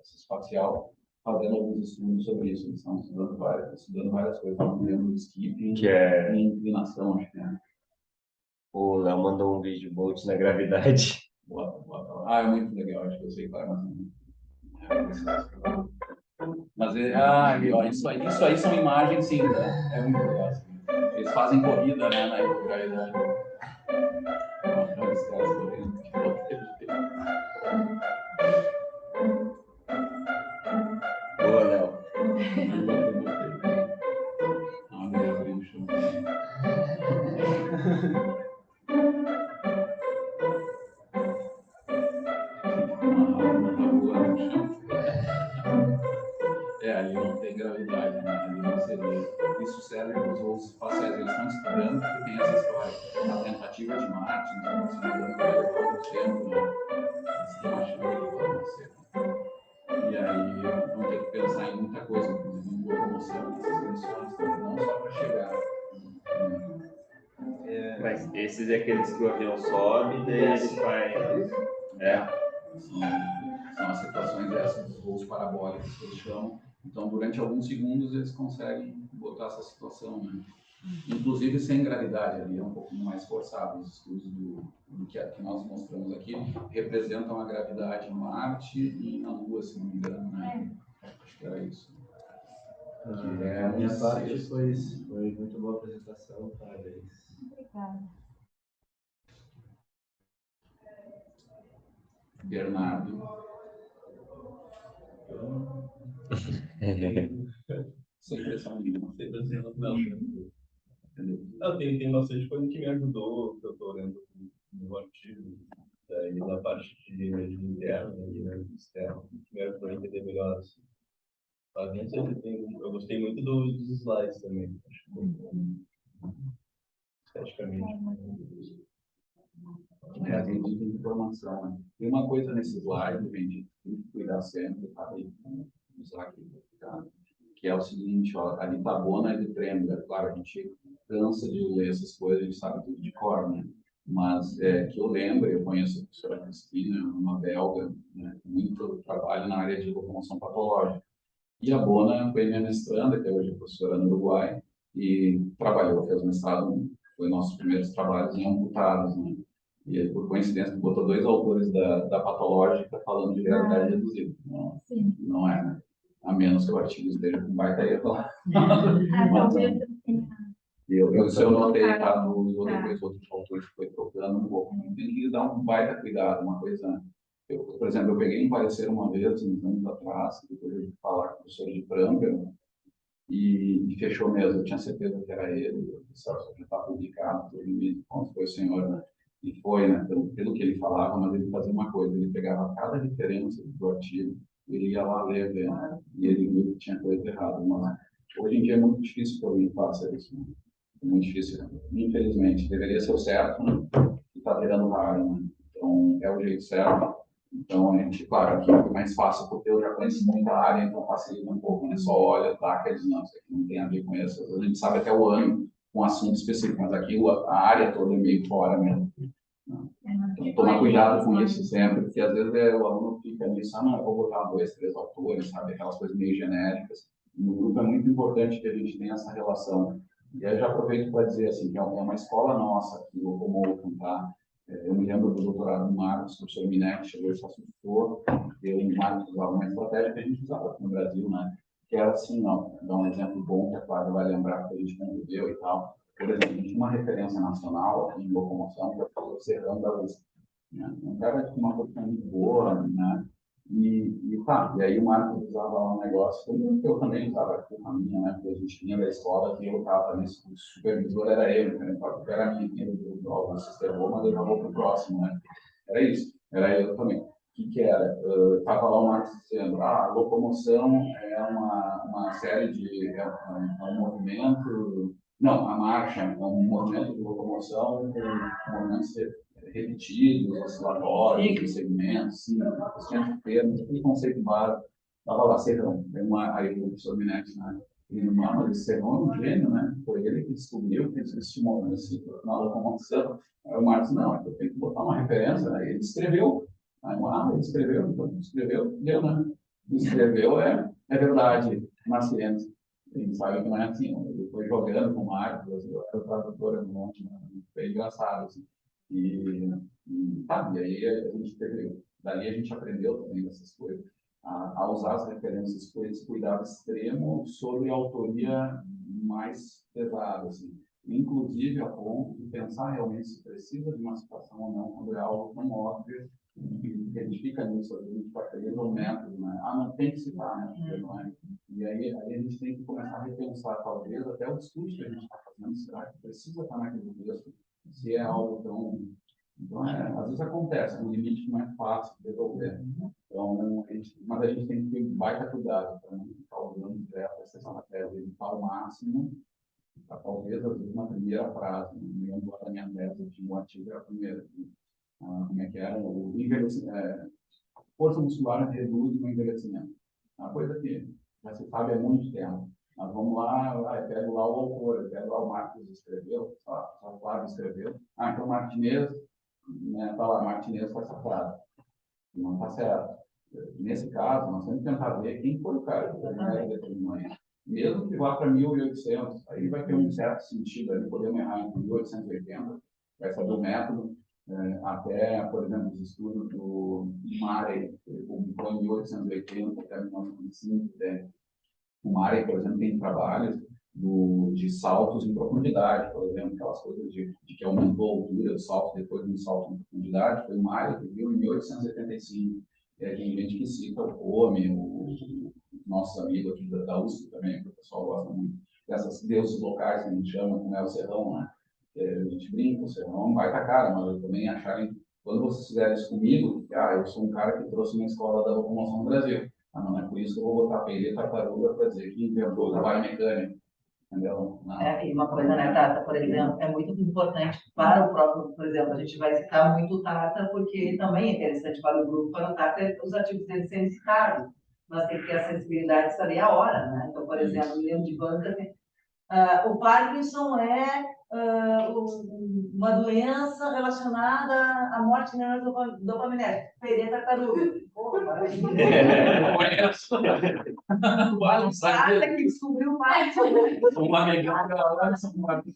Espacial fazendo alguns estudos sobre isso. Eles estão estudando várias coisas, estão vendo skipping e inclinação, acho que é. O Léo mandou um vídeo Bolt na gravidade. Bota. É muito legal, acho que eu sei claro. Mas ó, isso aí são imagens, sim, né? É muito legal. Assim. Eles fazem corrida, né, na hipogravidade. Boa, Léo. Ali não tem gravidade, né? Ali não seria. Isso serve para os voos espaciais. Eles estão estudando porque tem essa história. A tentativa de Marte, então, se não me engano, vai levar algum tempo, né? Eles estão achando que vai nascer. E aí vão ter que pensar em muita coisa, inclusive em locomoção, essas missões, não só para chegar. Mas esses é aqueles que o avião sobe, daí ele faz. São as situações dessas, dos voos parabólicos que eles chamam. Então, durante alguns segundos, eles conseguem botar essa situação, né? Inclusive sem gravidade, ali é um pouquinho mais forçado. Os estudos do que nós mostramos aqui representam a gravidade em Marte e na Lua, se não me engano, né? Acho que era isso. A minha parte foi isso. Foi muito boa a apresentação, parabéns. Obrigada. Bernardo. Sem pressão nenhuma. Sem pressão, não. Não, tem bastante coisa que me ajudou, que eu estou lendo no artigo, daí na parte de energia interna e energia externa, que me ajudou a entender melhor. Assim. Mas não sei se tem, eu gostei muito dos slides também, acho que muito esteticamente. A gente tem informação, né? Tem uma coisa nesse slide, gente, tem que cuidar sempre, tá? Usar aqui, tá? Que é o seguinte, ó, ali tá Bona e Trembler. Claro, a gente cansa de ler essas coisas, a gente sabe tudo de cor, né? Mas que eu lembro, eu conheço a professora Cristina, uma belga, né? Muito trabalho na área de locomoção patológica. E a Bona foi minha mestranda, que é hoje professora no Uruguai, e trabalhou, fez mestrado, foi nossos primeiros trabalhos em amputados, né? E por coincidência, botou dois autores da patológica falando de realidade reduzida. Não é, né? A menos que o artigo esteja com baita erro lá. Isso eu notei, tá? Nos depois outros autores que foi trocando um pouco. Tem que dar um baita cuidado, uma coisa. Por exemplo, eu peguei um parecer uma vez, uns anos atrás, depois de falar com o professor de Pramper, e fechou mesmo. Eu tinha certeza que era ele. Eu disse, já está publicado, todo limite, onde foi o senhor, né? E foi, né? Pelo que ele falava, mas ele fazia uma coisa: ele pegava cada diferença do artigo, ele ia lá ler, e ele viu que tinha coisa errada. Mas hoje em dia é muito difícil que alguém faça isso, né? É muito difícil, infelizmente. Deveria ser o certo, né? E está virando raro, né? Então, é o jeito certo. Então, a gente, claro, aqui é mais fácil, porque eu já conheço muita área, então facilita um pouco, né? Só olha, tá, quer dizer, não, isso aqui não tem a ver com isso. A gente sabe até o ano, um assunto específico, mas aqui a área toda é meio fora mesmo. Então, tomar cuidado com isso sempre, porque às vezes o aluno fica nisso, não, eu vou botar 2, 3 autores, sabe, aquelas coisas meio genéricas. No grupo é muito importante que a gente tenha essa relação. E aí eu já aproveito para dizer assim, que é uma escola nossa aqui, o Locomotion, tá? Eu me lembro do doutorado do Marcos, o professor Minetti chegou e se assustou, eu e o Marcos usava uma estratégia que a gente usava aqui no Brasil, né? Que era assim, não, dá um exemplo bom que a Clara vai lembrar que a gente conviveu e tal. Por exemplo, a gente tinha uma referência nacional aqui em locomoção, que é o professor Serrão da USP. Né? Um cara com uma coisa muito boa, né? E aí o Marcos usava lá um negócio, que eu também usava aqui com a minha, né? Porque a gente tinha da escola que eu estava nesse o supervisor era ele, né? Porque era a minha do sistema, mas eu já vou para o próximo, né? Era isso, era eu também. O que era? Estava lá o Marcos dizendo, a locomoção é uma série de, um movimento, não, a marcha é um movimento de locomoção com movimentos repetidos, oscilatórios, segmentos, sim, termos, aquele conceito básico. Estava lá, Serrão, aí o professor Minetti, né? Ele não mas esse Serrão é um gênio, né? Foi ele que descobriu que existe uma na locomoção. Aí o Marcos, não, eu tenho que botar uma referência, né? Ele escreveu. Aí, ele escreveu, então escreveu, deu, né? Escreveu, é verdade, mas ciência. Ele sabe que não é assim, ele foi jogando com o Marcos, eu era tradutor, um monte, né? Foi engraçado, assim. E aí a gente teve, dali a gente aprendeu também essas coisas, a usar as referências com esse cuidado extremo sobre a autoria mais pesada, assim. Inclusive a ponto de pensar realmente se precisa de uma citação ou não, quando é algo tão óbvio, que a gente fica nisso, a gente está querendo um método, né? Não tem que citar, né? Porque não é. E aí a gente tem que começar a repensar, talvez, até o discurso que a gente está fazendo, será que precisa estar naquele texto? Se é algo tão... Então, às vezes acontece, é um limite que não é fácil de resolver. Então, mas a gente tem que ter baita cuidado para não ficar usando direto essa estratégia de evitar o máximo, para talvez, às vezes, na primeira frase, não lembro da minha tese, eu tinha um artigo, era a primeira, como é que era, o envelhecimento, força muscular reduz no envelhecimento. É uma coisa que já se sabe há muito tempo. Mas vamos lá, eu pego lá o autor, eu pego lá o Marcos escreveu, só o Flávio escreveu. Então Martinez, né, tá lá, Martinez foi essa frase. Não está certo. Nesse caso, nós temos que tentar ver quem foi o cara que determinou isso. Mesmo que vá para 1800, aí vai ter um certo sentido, ali podemos errar em 1880, vai saber o método, até, por exemplo, os estudos do Murray, que ele publicou em 1880 até 1905, O Mari, por exemplo, tem trabalhos de saltos em profundidade, por exemplo, aquelas coisas de que aumentou a altura do salto depois de um salto em profundidade, foi o Mari que viu em 1885. Tem gente que cita o Come, os nossos amigos aqui da USP também, que o pessoal gosta muito dessas deuses locais que a gente chama, como é o Serrão, né? A gente brinca, o Serrão vai estar cara, mas eu também acharem, quando vocês fizerem isso comigo, eu sou um cara que trouxe uma escola da locomoção no Brasil. Não é por isso que eu vou botar pereira e tartaruga para dizer que inventou o trabalho mecânico. Entendeu? E uma coisa, né, Tata, por exemplo, é muito importante para o próprio, por exemplo, a gente vai citar muito o Tata, porque também é interessante para o grupo, para o Tata, os artigos dele serem citados, mas tem que ter a sensibilidade de saber a hora, né? Então, por exemplo, no livro de banca, o Parkinson é uma doença relacionada à morte neurodopaminérgica. Perder tartaruga. Pô, maravilha. O Tata que descobriu o Parkinson. Uma legal da hora, são vários.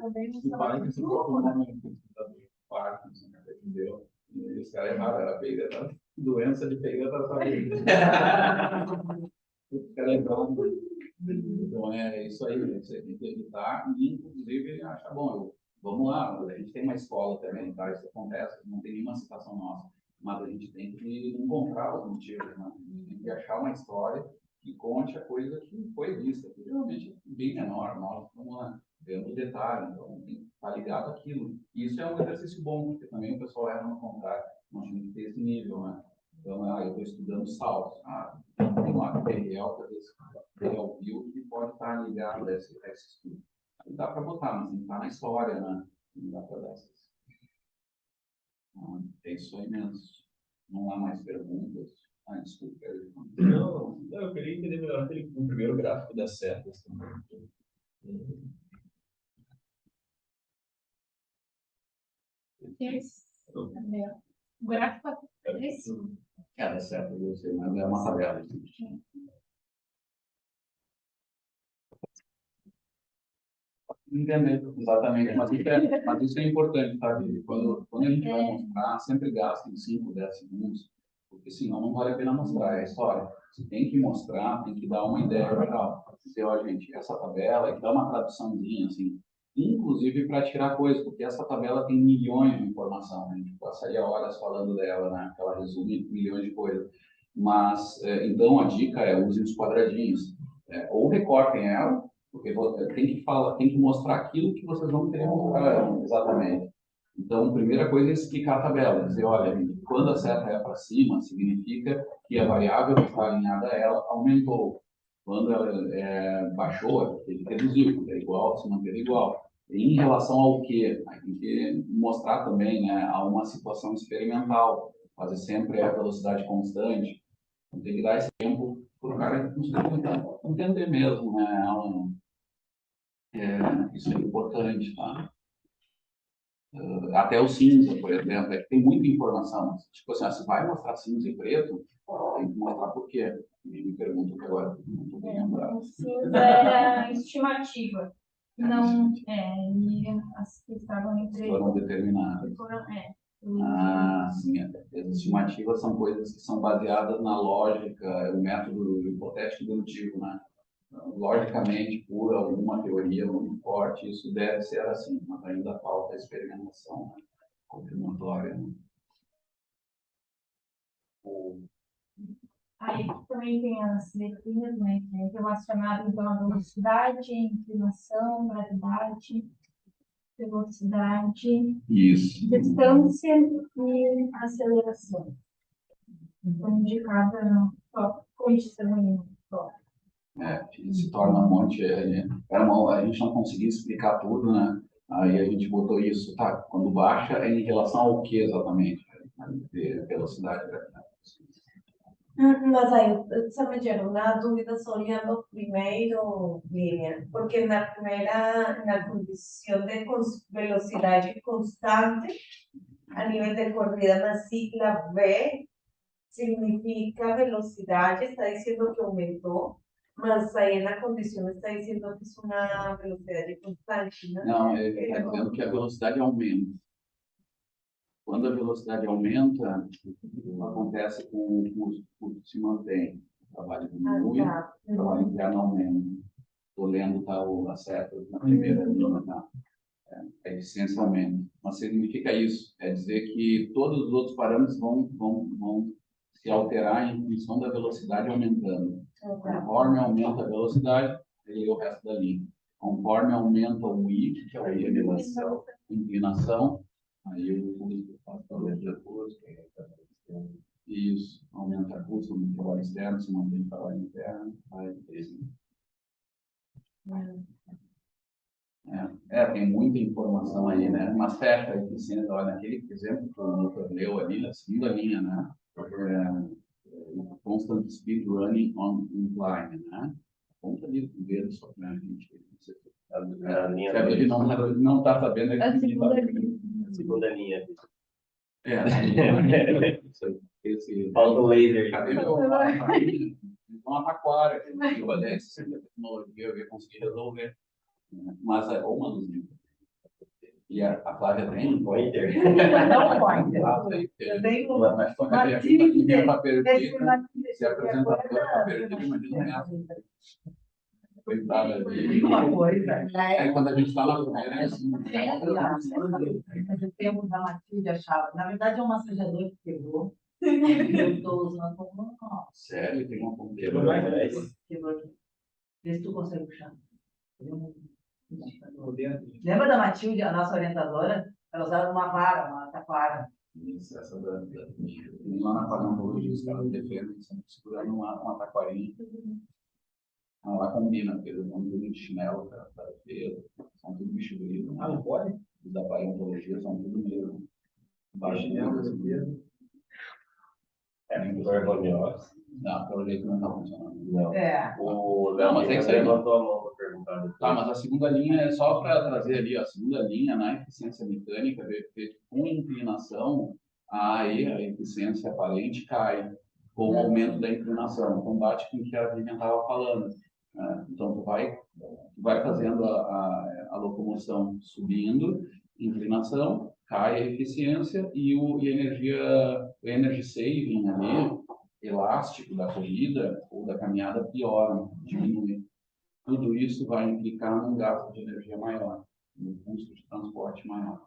Também não O Parkinson foi um nome do Parkinson, entendeu? E esse cara errado, era peida, doença de peida tartaruga. Então é isso aí, você tem que evitar e inclusive achar bom, vamos lá, a gente tem uma escola também, tá? Isso acontece, não tem nenhuma citação nossa, mas a gente tem que encontrar os motivos, né? A gente tem que achar uma história que conte a coisa que foi vista, que realmente é bem menor, nós vamos lá, vendo o detalhe, então tem que estar ligado àquilo. E isso é um exercício bom, porque também o pessoal erra no contrário, nós temos que ter esse nível, né? Então, eu estou estudando saltos. Tem um material viu que pode estar ligado a esse estudo. Dá para botar, mas tem que estar na história, né? Não dá para dar essas. É isso aí mesmo. Não há mais perguntas. Desculpa. Não, eu queria entender melhor o primeiro gráfico das setas também. O gráfico é esse? Cada seta, eu sei, mas é uma tabela. Entender, exatamente. Mas isso é importante, tá, Vivi? Quando a gente vai mostrar, sempre gasta em 5, 10 segundos, porque senão não vale a pena mostrar, é a história. Você tem que mostrar, tem que dar uma ideia geral. Dizer, ó, gente, essa tabela, e dá uma traduçãozinha, assim, inclusive para tirar coisas, porque essa tabela tem milhões de informação, a gente passaria horas falando dela, né? Porque ela resume milhões de coisas. Mas, então, a dica é usem os quadradinhos, ou recortem ela, porque tem que mostrar aquilo que vocês vão querer mostrar exatamente. Então, a primeira coisa é explicar a tabela, dizer, olha, quando a seta é para cima, significa que a variável que está alinhada a ela aumentou. Quando ela baixou, é porque ele reduziu, é igual, se manter igual. E em relação ao quê? Tem que mostrar também, né, a uma situação experimental, fazer sempre a velocidade constante. Então, tem que dar esse tempo para o cara entender mesmo, né? Isso é importante, tá? Até o cinza, por exemplo, é que tem muita informação. Tipo assim, se vai mostrar cinza e preto, tem que mostrar por quê. Me pergunto que agora não estou bem lembrado. O cinza era estimativa. Não, e as que estavam entre... Foram determinadas. Sim. As estimativas são coisas que são baseadas na lógica, o método hipotético dedutivo, né? Logicamente, por alguma teoria muito forte, isso deve ser assim, mas ainda falta a experimentação, né, confirmatória. Né? Aí também tem as letrinhas, né, que é relacionado então à velocidade, inclinação, gravidade, velocidade, isso, distância e aceleração. Então, indicada no condição em tópico. Se torna um monte, a gente não conseguia explicar tudo, né? Aí a gente botou isso, tá? Quando baixa é em relação ao que exatamente? Velocidade, gravidade. Mas aí, só me gerou uma dúvida só olhando o primeiro linha, porque na condição de velocidade constante, a nível de corrida, na sigla V, significa velocidade, está dizendo que aumentou, mas aí na condição está dizendo que é uma velocidade constante, né? Não, ele está dizendo que a velocidade aumenta. Quando a velocidade aumenta, acontece com o custo se mantém. trabalho diminui, trabalho interno aumenta. Estou lendo a seta na primeira linha, tá? A eficiência aumenta. Mas significa isso, é dizer que todos os outros parâmetros vão se alterar em função da velocidade aumentando. Conforme aumenta a velocidade, ele é o resto da linha. Conforme aumenta o I, que é o I inclinação, aí o custo faz valor de custo. Isso, aumenta a custo, aumenta o trabalho externo, se mantém o trabalho interno, vai crescendo. Tem muita informação aí, né? Mas fecha a eficiência, olha, naquele exemplo que o Lucas leu ali, na segunda linha, né? Constant speed running on incline, né? Conta ali com o dedo só para a gente. Ele não está sabendo é que Segunda linha. Falta o laser. Cadê meu? Uma taquara. Eu olhei essa tecnologia, eu ia conseguir resolver. Mas é uma dos livros. E a Flávia tem? Pointer. Não, pointer. Eu tenho uma se apresentar para perder, imagina coitada ali. uma coisa. Aí quando a gente está na primeira, é assim. Mas o tempo da Matilde achava. Na verdade, é um massajador que quebrou. Eu estou usando como. Sério, tem uma ponteira. Quebrou aqui. Vê se tu consegue puxar. Lembra da Matilde, a nossa orientadora? Ela usava uma vara, uma taquara. Isso, essa da. Lá na paleontologia, os caras defendem, sempre segurando uma taquarinha. Lá combina, porque eles vão tudo de chinelo, para feira, são tudo bicho grilo. Né? Não pode? Os da paleontologia são tudo mesmo. Baixo mesmo. Não, pelo jeito não está funcionando. Não. O Léo mas é isso aí. Levantou a mão para perguntar. Tá, mas a segunda linha é só para trazer ali, a segunda linha na eficiência mecânica, com inclinação, a eficiência aparente cai com o aumento da inclinação, combate com o que a Vivian estava falando. Então, tu vai fazendo a locomoção subindo, inclinação, cai a eficiência e o energy saving ali, elástico da corrida ou da caminhada piora, diminui. Tudo isso vai implicar num gasto de energia maior, num custo de transporte maior.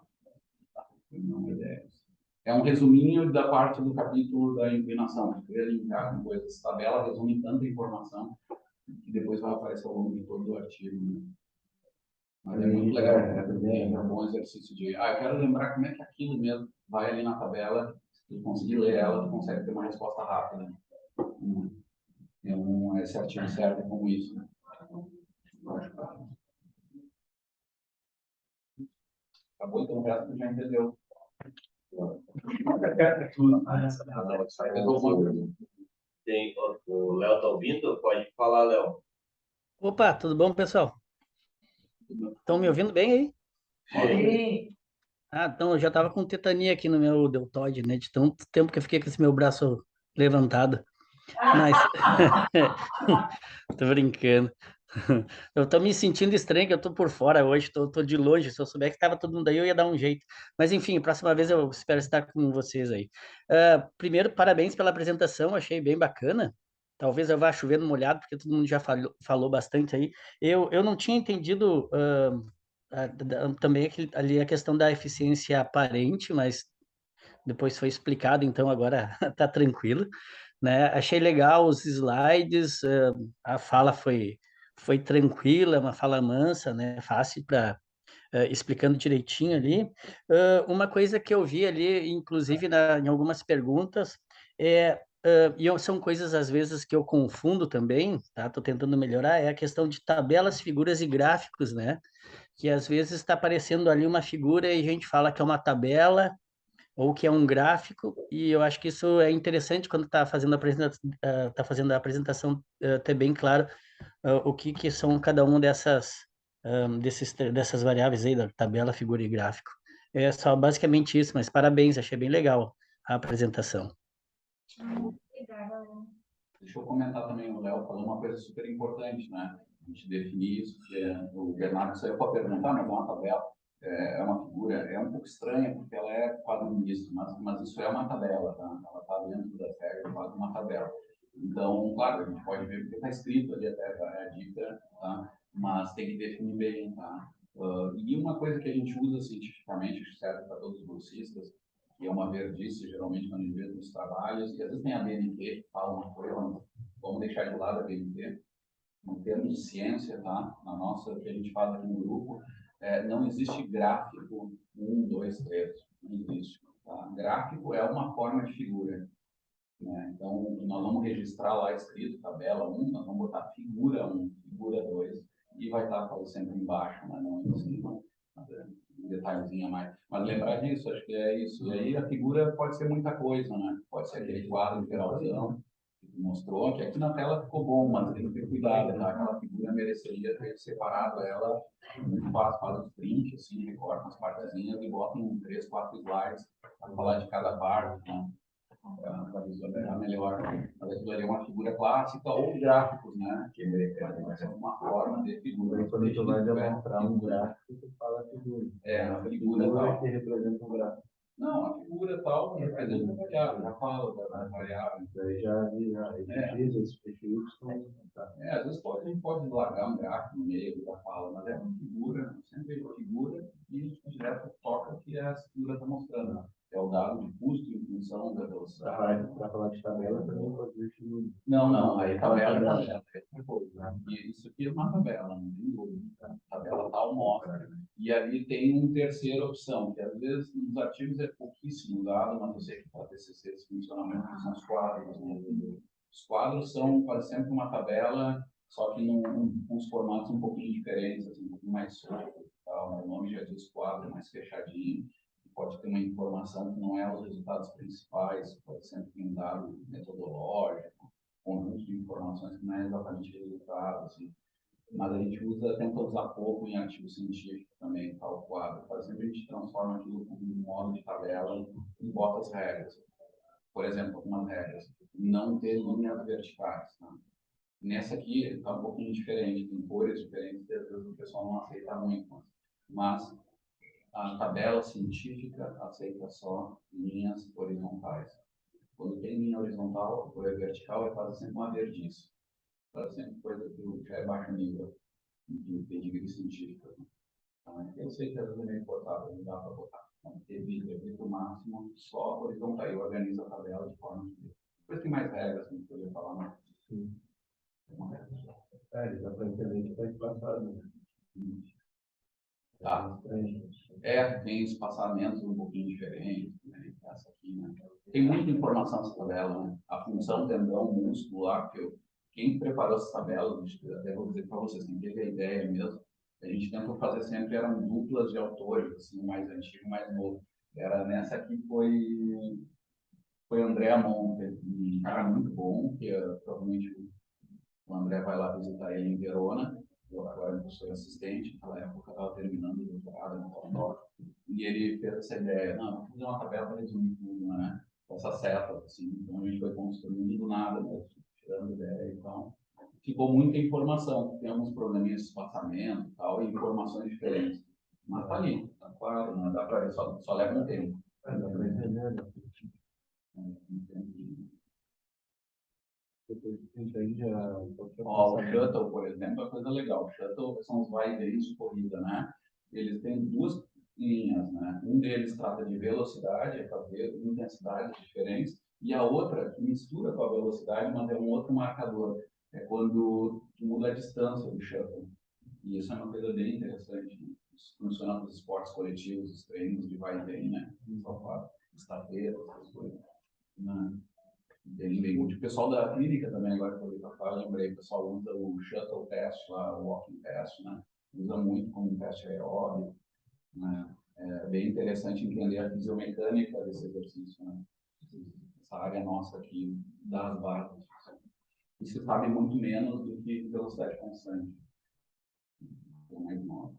Não é ideia. É um resuminho da parte do capítulo da inclinação. Eu ia linkar com coisas. Essa tabela resume tanta informação que depois vai aparecer ao longo de todo o artigo. Né? Mas é muito legal. É um bom exercício de... eu quero lembrar como é que aquilo mesmo vai ali na tabela. Se tu conseguir ler ela, tu consegue ter uma resposta rápida. Esse artigo serve como isso. Né? Acabou, então o resto já entendeu. Tem, o Léo está ouvindo? Pode falar, Léo. Opa, tudo bom, pessoal? Estão me ouvindo bem aí? Sim. Então eu já estava com tetania aqui no meu deltoide, né? De tanto tempo que eu fiquei com esse meu braço levantado. Mas tô brincando. Eu tô me sentindo estranho, que eu tô por fora hoje, tô de longe. Se eu souber que estava todo mundo aí, eu ia dar um jeito. Mas enfim, próxima vez eu espero estar com vocês aí. Primeiro, parabéns pela apresentação, achei bem bacana. Talvez eu vá chovendo molhado, porque todo mundo já falou bastante aí. Eu não tinha entendido também ali a questão da eficiência aparente, mas depois foi explicado, então agora tá tranquilo, né? Achei legal os slides, a fala foi tranquila, uma fala mansa, né? Fácil para explicando direitinho ali. Uma coisa que eu vi ali, inclusive em algumas perguntas, são coisas às vezes que eu confundo também, tá? Estou tentando melhorar, é a questão de tabelas, figuras e gráficos, né? Que às vezes está aparecendo ali uma figura e a gente fala que é uma tabela ou que é um gráfico, e eu acho que isso é interessante quando está fazendo a apresentação, ter bem claro o que são cada um dessas variáveis aí, da tabela, figura e gráfico. É só basicamente isso, mas parabéns, achei bem legal a apresentação. Deixa eu comentar também, o Léo falou uma coisa super importante, né? A gente definir isso, que o Bernardo saiu para perguntar, mas é uma tabela, é uma figura, é um pouco estranha, porque ela é quase um misto, mas isso é uma tabela, tá? Ela está dentro das regras, quase uma tabela. Então, claro, a gente pode ver porque está escrito ali até a dica, tá? Mas tem que definir bem, tá? E uma coisa que a gente usa cientificamente, que serve para todos os bolsistas, que é uma verdice, geralmente, quando a gente vê nos trabalhos, e às vezes tem a BNT que fala uma coisa, vamos deixar de lado a BNT, em termos de ciência, tá? Na nossa, o que a gente faz aqui no grupo, não existe gráfico 1, 2, 3, não existe. Tá? Gráfico é uma forma de figura. Né? Então, nós vamos registrar lá escrito tabela 1, nós vamos botar figura 1, figura 2, e vai estar sempre embaixo, né? Não em cima, um detalhezinho a mais. Mas lembrar disso, acho que é isso. E aí a figura pode ser muita coisa, né? Pode ser aquele quadro de geralzão que mostrou, que aqui na tela ficou bom, mas tem que ter cuidado, tá? Aquela figura mereceria ter separado ela muito fácil, faz os print, assim, recorta as partezinhas e bota em 3, 4 slides para falar de cada parte, né? Para visualizar melhor. Mas aquilo ali é uma figura clássica ou gráficos, né? Que é uma forma de figura. Quando tu vai demonstrar um gráfico, tu fala figura. A figura tal. que representa um gráfico. Não, a figura tal representa a variável, já falo da variável. Daí já esse perfil, às vezes a gente pode largar um gráfico no meio da fala, mas é uma figura, sempre figura e direto toca que a figura está mostrando. É o dado de custo em função da velocidade. Para falar de tabela também pode ser figura. Não, aí tabela é tabela. Isso aqui é uma tabela, não tem dúvida. Tabela tal mostra. E ali tem uma terceira opção, que às vezes nos artigos é pouquíssimo usado, mas eu sei que para TCC esse funcionamento são os quadros. Né? Os quadros são quase sempre uma tabela, só que com uns formatos um pouquinho diferentes, assim, um pouquinho mais solto. Tá? O nome já diz quadro, mais fechadinho. Pode ter uma informação que não é os resultados principais, pode sempre ter um dado metodológico, conjunto de informações que não é exatamente resultado, assim. Mas a gente tenta usar pouco em artigo científico também, tal quadro. Quase sempre a gente transforma aquilo em modo de tabela e bota as regras. Por exemplo, algumas regras. Não ter linhas verticais. Tá? Nessa aqui está um pouquinho diferente, tem cores diferentes, e às vezes o pessoal não aceita muito. Mas a tabela científica aceita só linhas horizontais. Quando tem linha horizontal ou é vertical, é quase sempre uma verdice. Quase sempre coisa que já é baixo nível de pedigree científica. Então, eu sei que às vezes é meio importável, não dá para botar. Então, evita o máximo só horizontal e organiza a tabela de forma que... Depois tem mais regras que a gente poderia falar, mas... Sim. Dá para entender que está espaçado. Tá. Tem espaçamentos um pouquinho diferentes, né? Essa aqui, né? Tem muita informação nessa tabela, né? A função tendão muscular, quem preparou essa tabela, até vou dizer para vocês, quem teve a ideia mesmo, a gente tentou fazer sempre, eram duplas de autores, assim, mais antigo, mais novo. Era nessa aqui foi André Amon, um cara muito bom, que provavelmente o André vai lá visitar ele em Verona. Eu agora sou assistente, naquela época eu estava terminando o doutorado no pós-doc, e ele fez essa ideia, não, vou fazer uma tabela para resumir tudo, né? Essas setas, assim, então a gente foi construindo do nada, né? Tirando ideia e tal. Ficou muita informação, tem alguns probleminhas de espaçamento e tal, e informações diferentes. Mas tá ali, tá claro, não dá para ver, só leva um tempo. O shuttle, por exemplo, é uma coisa legal. O shuttle são os vai e vens de corrida, né? Eles têm duas linhas, né? Um deles trata de velocidade, é fazer intensidades diferentes, e a outra mistura com a velocidade, mas é um outro marcador. É quando muda a distância do shuttle. E isso é uma coisa bem interessante. Né? Isso funciona nos esportes coletivos, os treinos de vai e vem, né? Só estapeira, essas coisas. Né? O pessoal da clínica também, agora que eu falei, lembrei, o pessoal usa o shuttle test lá, o walking test, né? Usa muito como um teste aeróbico, né? É bem interessante entender a fisiomecânica desse exercício, né? Essa área nossa aqui das bases. E se sabe muito menos do que velocidade constante. Mais nova.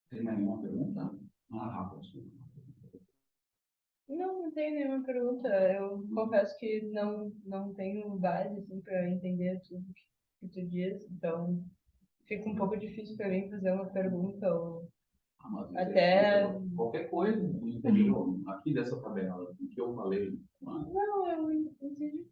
Tem mais nenhuma pergunta? Rápido. Não tenho nenhuma pergunta. Eu confesso que não tenho base assim, para entender tudo que tu diz, então fica um pouco difícil para mim fazer uma pergunta ou Mas Até... qualquer coisa, entendeu? Aqui dessa tabela, o que eu falei. Não, eu entendi.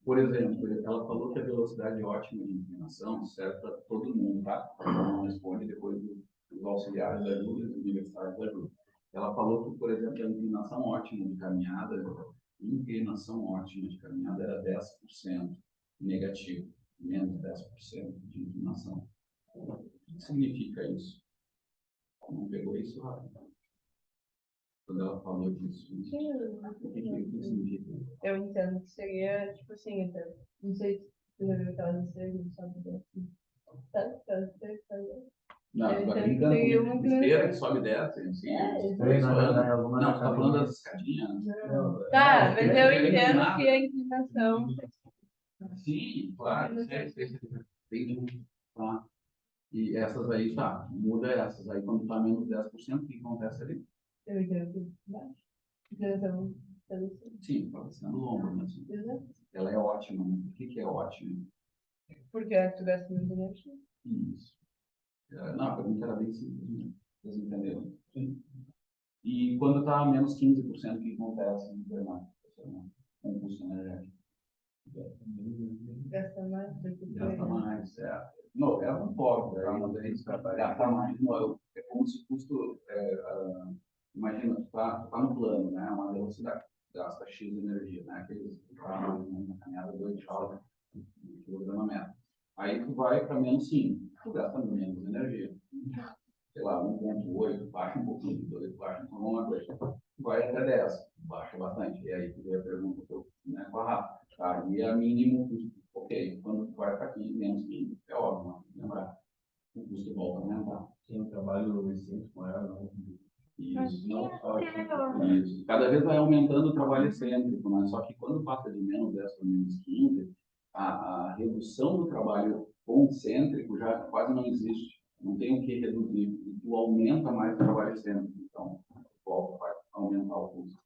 Por exemplo, ela falou que a velocidade ótima de inclinação serve para todo mundo, tá? Não responde depois dos auxiliares da ajuda e dos universitários da ajuda. Ela falou que, por exemplo, a inclinação ótima de caminhada era 10% negativo, menos 10% de inclinação. O que significa isso? Não pegou isso, Rafa? Quando ela falou disso, o que significa? Eu entendo que seria, tipo assim, até, não sei se você já viu aquela música, não sabe dessa. Não, Eu tu vai entendo que brincando seria comigo, uma esteira que sobe e desce, assim. Não, tu tá falando das escadinhas. Tá, mas eu entendo que a inclinação... Sim, claro, tem tá. E essas aí, tá, muda essas. Aí quando tá menos 10%, o que acontece ali? Eu entendo que baixo. Inclinação... Sim, tá sendo longo, mas ela é ótima, né? Por que é ótima? Porque ela tivesse menos energia. Isso. Não, a pergunta era bem simples, né? Vocês entenderam? Sim. E quando está a menos 15%, o que acontece no Bernardo? Com o custo energético? Gasta mais. Gasta mais, é. Não, é um fórum, mas aí gasta mais. Não, é como se o custo... imagina, tu tá no plano, né? Uma velocidade, gasta X de energia, né? Aqueles que estão na caminhada 2 km, quilograma metro. Aí tu vai para menos 5, tu gasta menos energia. Sei lá, 1,8, baixa um pouquinho, 2, baixa uma coisa. Vai até 10, baixa bastante. E aí tu vê a pergunta né, com a Rafa. Tá, e a mínimo custo, ok, quando tu vai para aqui, menos 5, é óbvio, lembrar. O custo volta a aumentar. Tem um trabalho excêntrico maior, não? Isso. Cada vez vai aumentando o trabalho excêntrico, né? Só que quando passa de menos 10 para menos 15, a redução do trabalho concêntrico já quase não existe. Não tem o que reduzir. Tu aumenta mais o trabalho excêntrico. Então, volta vai aumentar o custo.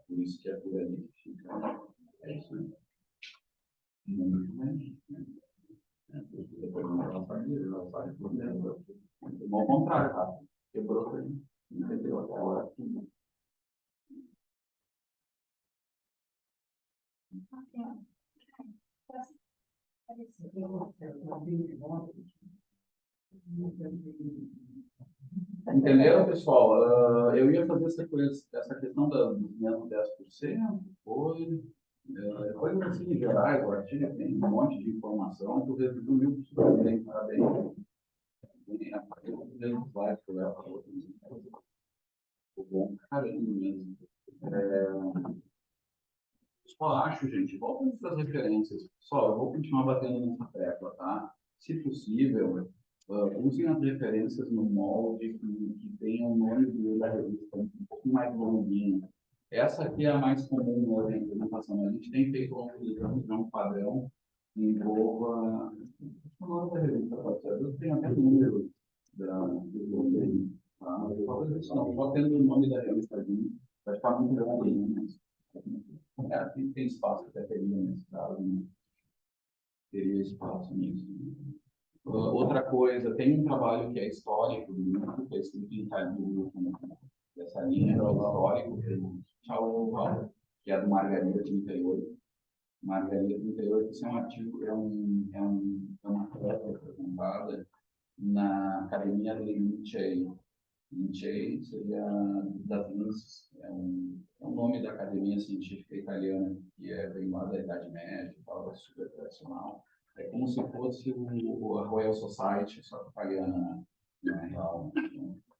Por isso que é por ali que fica. É isso aí. Muito bem. Depois ela sai por dentro. Ao contrário, tá? Quebrou para mim. Entendeu até agora? Entenderam, pessoal? Eu ia fazer essa questão dos menos 10%, coisas assim gerais, o artigo tem um monte de informação, tu resumiu super bem, parabéns. Mesmo slide que o Léo falou, bom, caramba mesmo. Só acho, gente, volta para as referências. Só, eu vou continuar batendo nessa tecla, tá? Se possível, usem as referências no molde que tenha o nome da revista um pouco mais longuinho. Essa aqui é a mais comum na implementação. A gente tem feito ao longo dos anos um padrão que envolva o nome da revista. Eu tenho até o número do conteúdo. Tá? Mas talvez isso não, só tendo o nome da revista ali, vai ficar muito grande, né? Tem espaço até teria nesse caso, né? Teria espaço nisso. Outra coisa, tem um trabalho que é histórico do grupo, que é escrito em italiano, dessa linha histórico, que é do Margarida 38. Margarida 38, esse é um artigo, uma tese apresentada na Academia de Lincei. Lincei seria das linces, é um nome da academia científica italiana, que vem lá da Idade Média, é super tradicional. É como se fosse a Royal Society, só que italiana, né?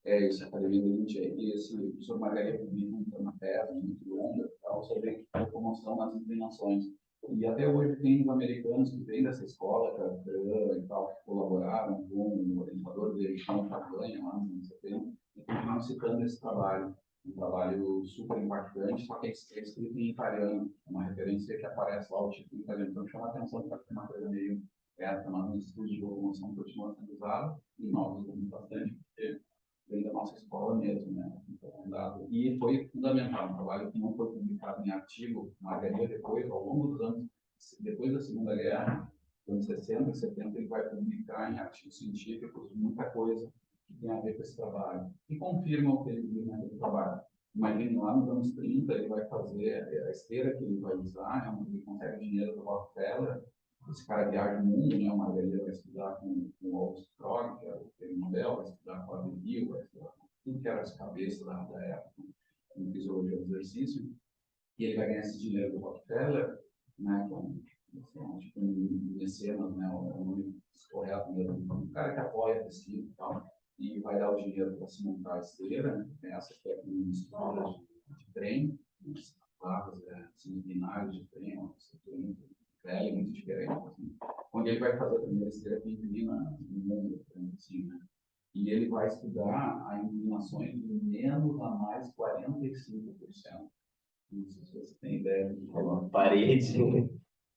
É isso, a Academia de Lincei. E esse professor Margarida publica uma tese muito longa sobre locomoção nas inclinações. E até hoje tem os americanos que vêm dessa escola, e tal, que colaboraram com o orientador dele, que não Cavanha, lá no 70, e continuam citando esse trabalho. Um trabalho super impactante, só que é escrito em italiano, uma referência que aparece lá o título em italiano. Então chama a atenção para uma coisa meio essa, mas nos estudos de locomoção continua sendo usado, e nós usamos bastante, porque vem da nossa escola mesmo, né? E foi fundamental, um trabalho que não foi publicado em artigo, Margarida depois, ao longo dos anos, depois da Segunda Guerra, anos 60 e 70, ele vai publicar em artigos científicos muita coisa que tem a ver com esse trabalho e confirma o que ele viu naquele trabalho. Imagine lá nos anos 30, ele vai fazer a esteira que ele vai usar, ele consegue dinheiro do Rockefeller. Esse cara viaja o mundo, né? O Margarida vai estudar com o August Krog, que era o prêmio Nobel, vai estudar com a Avenil, vai estudar com tudo que era as cabeças da época, em fisiologia do exercício. E ele vai ganhar esse dinheiro do Rockefeller, né? Tipo um mecenas, né? O nome correto mesmo, um cara que apoia a pesquisa e tal, e vai dar o dinheiro para se montar a esteira, né? Essa que é uma estrutura de trem, barras binários de trem, uma estrutura muito velha, muito diferente, assim, onde ele vai fazer a primeira esteira que inclina no mundo, assim, né? E ele vai estudar a inclinações de menos a mais 45%. Não sei se você tem ideia de uma parede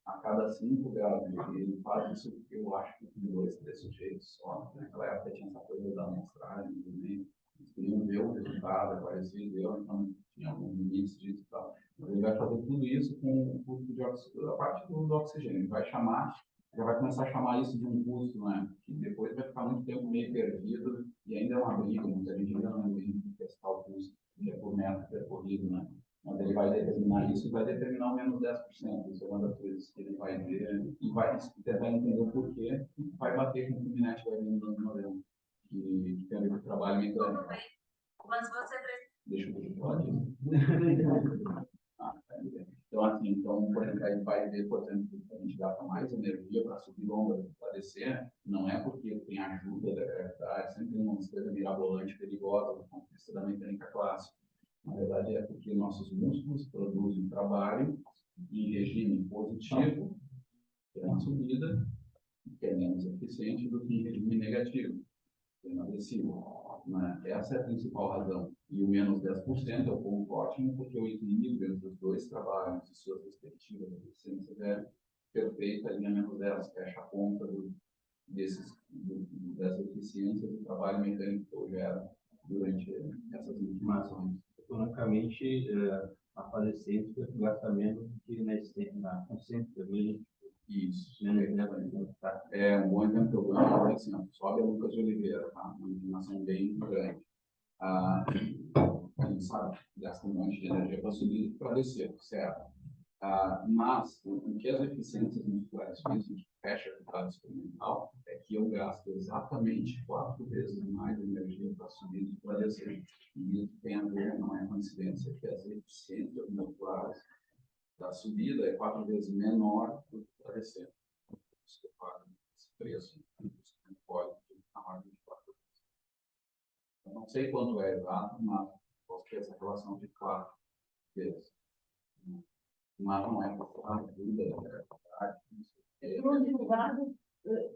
a cada 5 graus. Ele faz isso porque eu acho que com 2, 3 sujeitos só. Naquela época tinha essa coisa da amostragem também. Eles queriam ver o resultado, aparecia deu, então tinha alguns limites disso e tal. Ele vai fazer tudo isso com o custo de oxigênio, a parte do oxigênio. Ele vai chamar, já vai começar a chamar isso de um custo, né? Que depois vai ficar muito tempo meio perdido e ainda é uma briga, muita gente ainda não entende que testar o custo, que é por metro percorrido, né? Mas ele vai determinar isso e vai determinar o menos 10%. Isso é uma das coisas que ele vai ver e vai tentar entender o porquê e vai bater com o que o Minetti vai ver no ano 90, que tem a ver com o trabalho mecânico. Mas você precisa. Deixa eu falar disso. Então, assim, por exemplo, aí vai ver, por exemplo, que a gente gasta mais energia para subir longa para descer, não é porque tem ajuda da gravidade, sempre tem uma coisa mirabolante, perigosa do ponto de vista da mecânica clássica. Na verdade, é porque nossos músculos produzem trabalho em regime positivo, que é uma subida, que é menos eficiente do que em regime negativo, que é uma descida. Né? Essa é a principal razão. E o menos 10% é o ponto ótimo, porque o equilíbrio entre os dois trabalhos e suas respectivas eficiências é perfeita, a linha menos 10 fecha a conta dessa eficiência do trabalho mecânico que eu gero durante essas inclinações. Economicamente, a fase cêntrica gasta menos do que na concêntrica mesmo. Isso. Tá. É um bom exemplo que eu ganho, é assim, sobe a Lucas de Oliveira, tá? Uma inclinação bem grande. A gente sabe, gasta um monte de energia para subir e para descer, certo? Mas o que as eficiências musculares físicas fecha o resultado experimental é que eu gasto exatamente 4 vezes mais energia para subir do que para descer. E isso tem a ver, não é coincidência, que as eficiências musculares da subida é 4 vezes menor do que para descer. Isso que eu pago esse preço, pode na ordem de 4 vezes. Eu não sei quanto é exato, mas posso ter essa relação de 4 vezes. Mas não é por ajuda da gravidade. Por outro lado,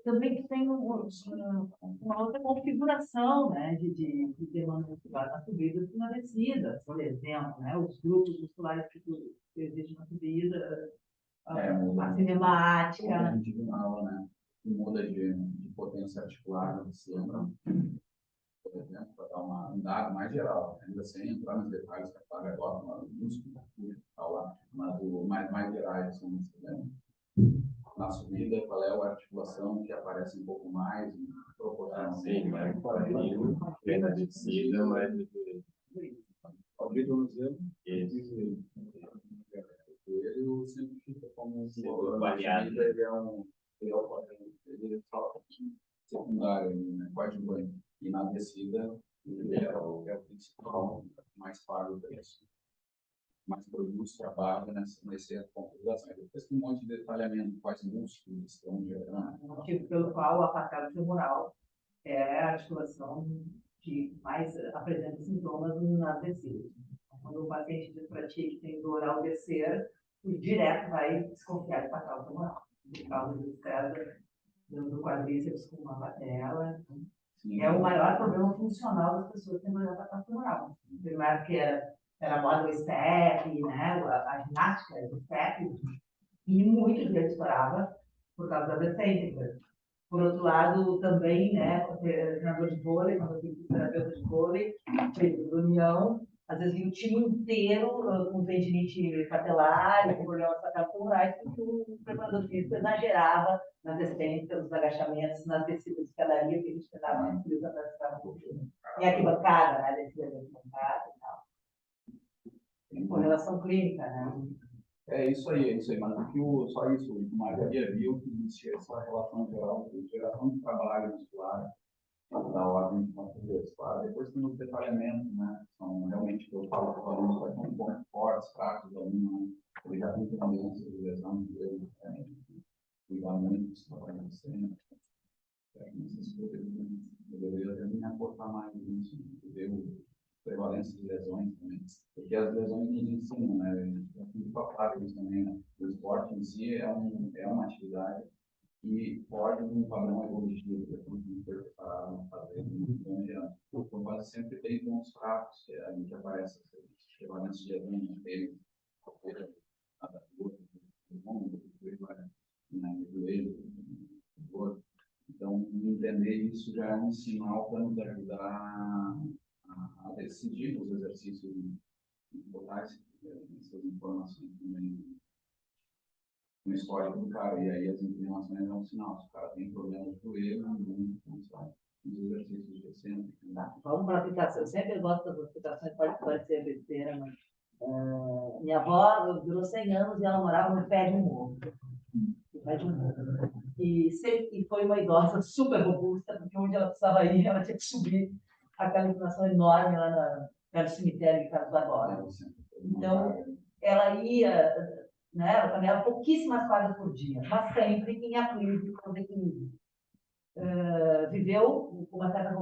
também tem uma outra configuração, né, de demanda muscular na subida e na descida, por exemplo, né, os grupos musculares que existem na subida, a cinemática. A gente viu na aula, né, que muda de potência articular no cima, por exemplo, para dar um dado mais geral, ainda sem entrar nos detalhes que a Clara agora, no músculo, mas o mais gerais são os problemas. Na subida, qual é a articulação que aparece um pouco mais proporcionalmente? Sim, mais parecido, bem na descida, mas Alguém do museu? Ele sempre fica como variado. Ele é só secundário, né? Coadjuvante. E na descida, ele é o principal, mais pago o preço. Mas produz trabalho nessa configuração. Depois tem um monte de detalhamento, quais músculos estão gerando. O motivo pelo qual o apartado femoral é a articulação que mais apresenta sintomas nas descidas. Quando o paciente diz para ti que tem dor ao descer, o direto vai desconfiar de apartado femoral, por causa do estresse do quadríceps com uma patela. É o maior problema funcional das pessoas que têm dor ao apartado femoral. Primeiro que era moda o step, né, a ginástica do step, e muitos deles estourava por causa da decêntrica. Por outro lado, também, né, treinador de vôlei, quando eu fiz terapeuta de vôlei, feito da União, às vezes vinha o time inteiro com tendinite patelar, com problemas patelares, porque o preparador físico exagerava nas descências, nos agachamentos, nas descidas de escadaria, que a gente tentava utilizar para ficar um pouquinho. Em arquibancada, né? Descida de arquibancada e tal. Tem correlação clínica, né? É isso aí, mas só isso, o Maria viu que existia essa relação geral de geração de trabalho muscular da ordem de cardiovascular. Depois tem os detalhamentos, né? São realmente que eu falo para os alunos, quais são os pontos fortes, fracos do aluno, ele já tem tendência de lesão de joelho, cuidar muito do que está acontecendo. Essas coisas, eu deveria também aportar mais nisso, ver a prevalência de lesões também, porque as lesões nos ensinam, né? Eu tenho que falar isso também, né? O esporte em si é uma atividade que pode um padrão evolutivo, que a gente foi preparado para fazer, então quase sempre tem pontos fracos, que é ali que aparece essa prevalência de lesões no peito, no joelho, então, entender isso já é um sinal para nos ajudar a decidir os exercícios e botar essas informações também no histórico do cara. E aí as informações é um sinal. Se o cara tem problema de joelho, não sabe. Os exercícios de centro. Vamos para a aplicação. Eu sempre gosto das aplicações, pode parecer besteira, mas minha avó durou 100 anos e ela morava no pé de um morro. E foi uma idosa super robusta, porque onde ela precisava ir, ela tinha que subir aquela inclinação enorme lá no cemitério de Carlos Barbosa. Então, ela ia, né, ela caminhava pouquíssimas quadras por dia, mas sempre em aclive com equilíbrio. Viveu com uma certa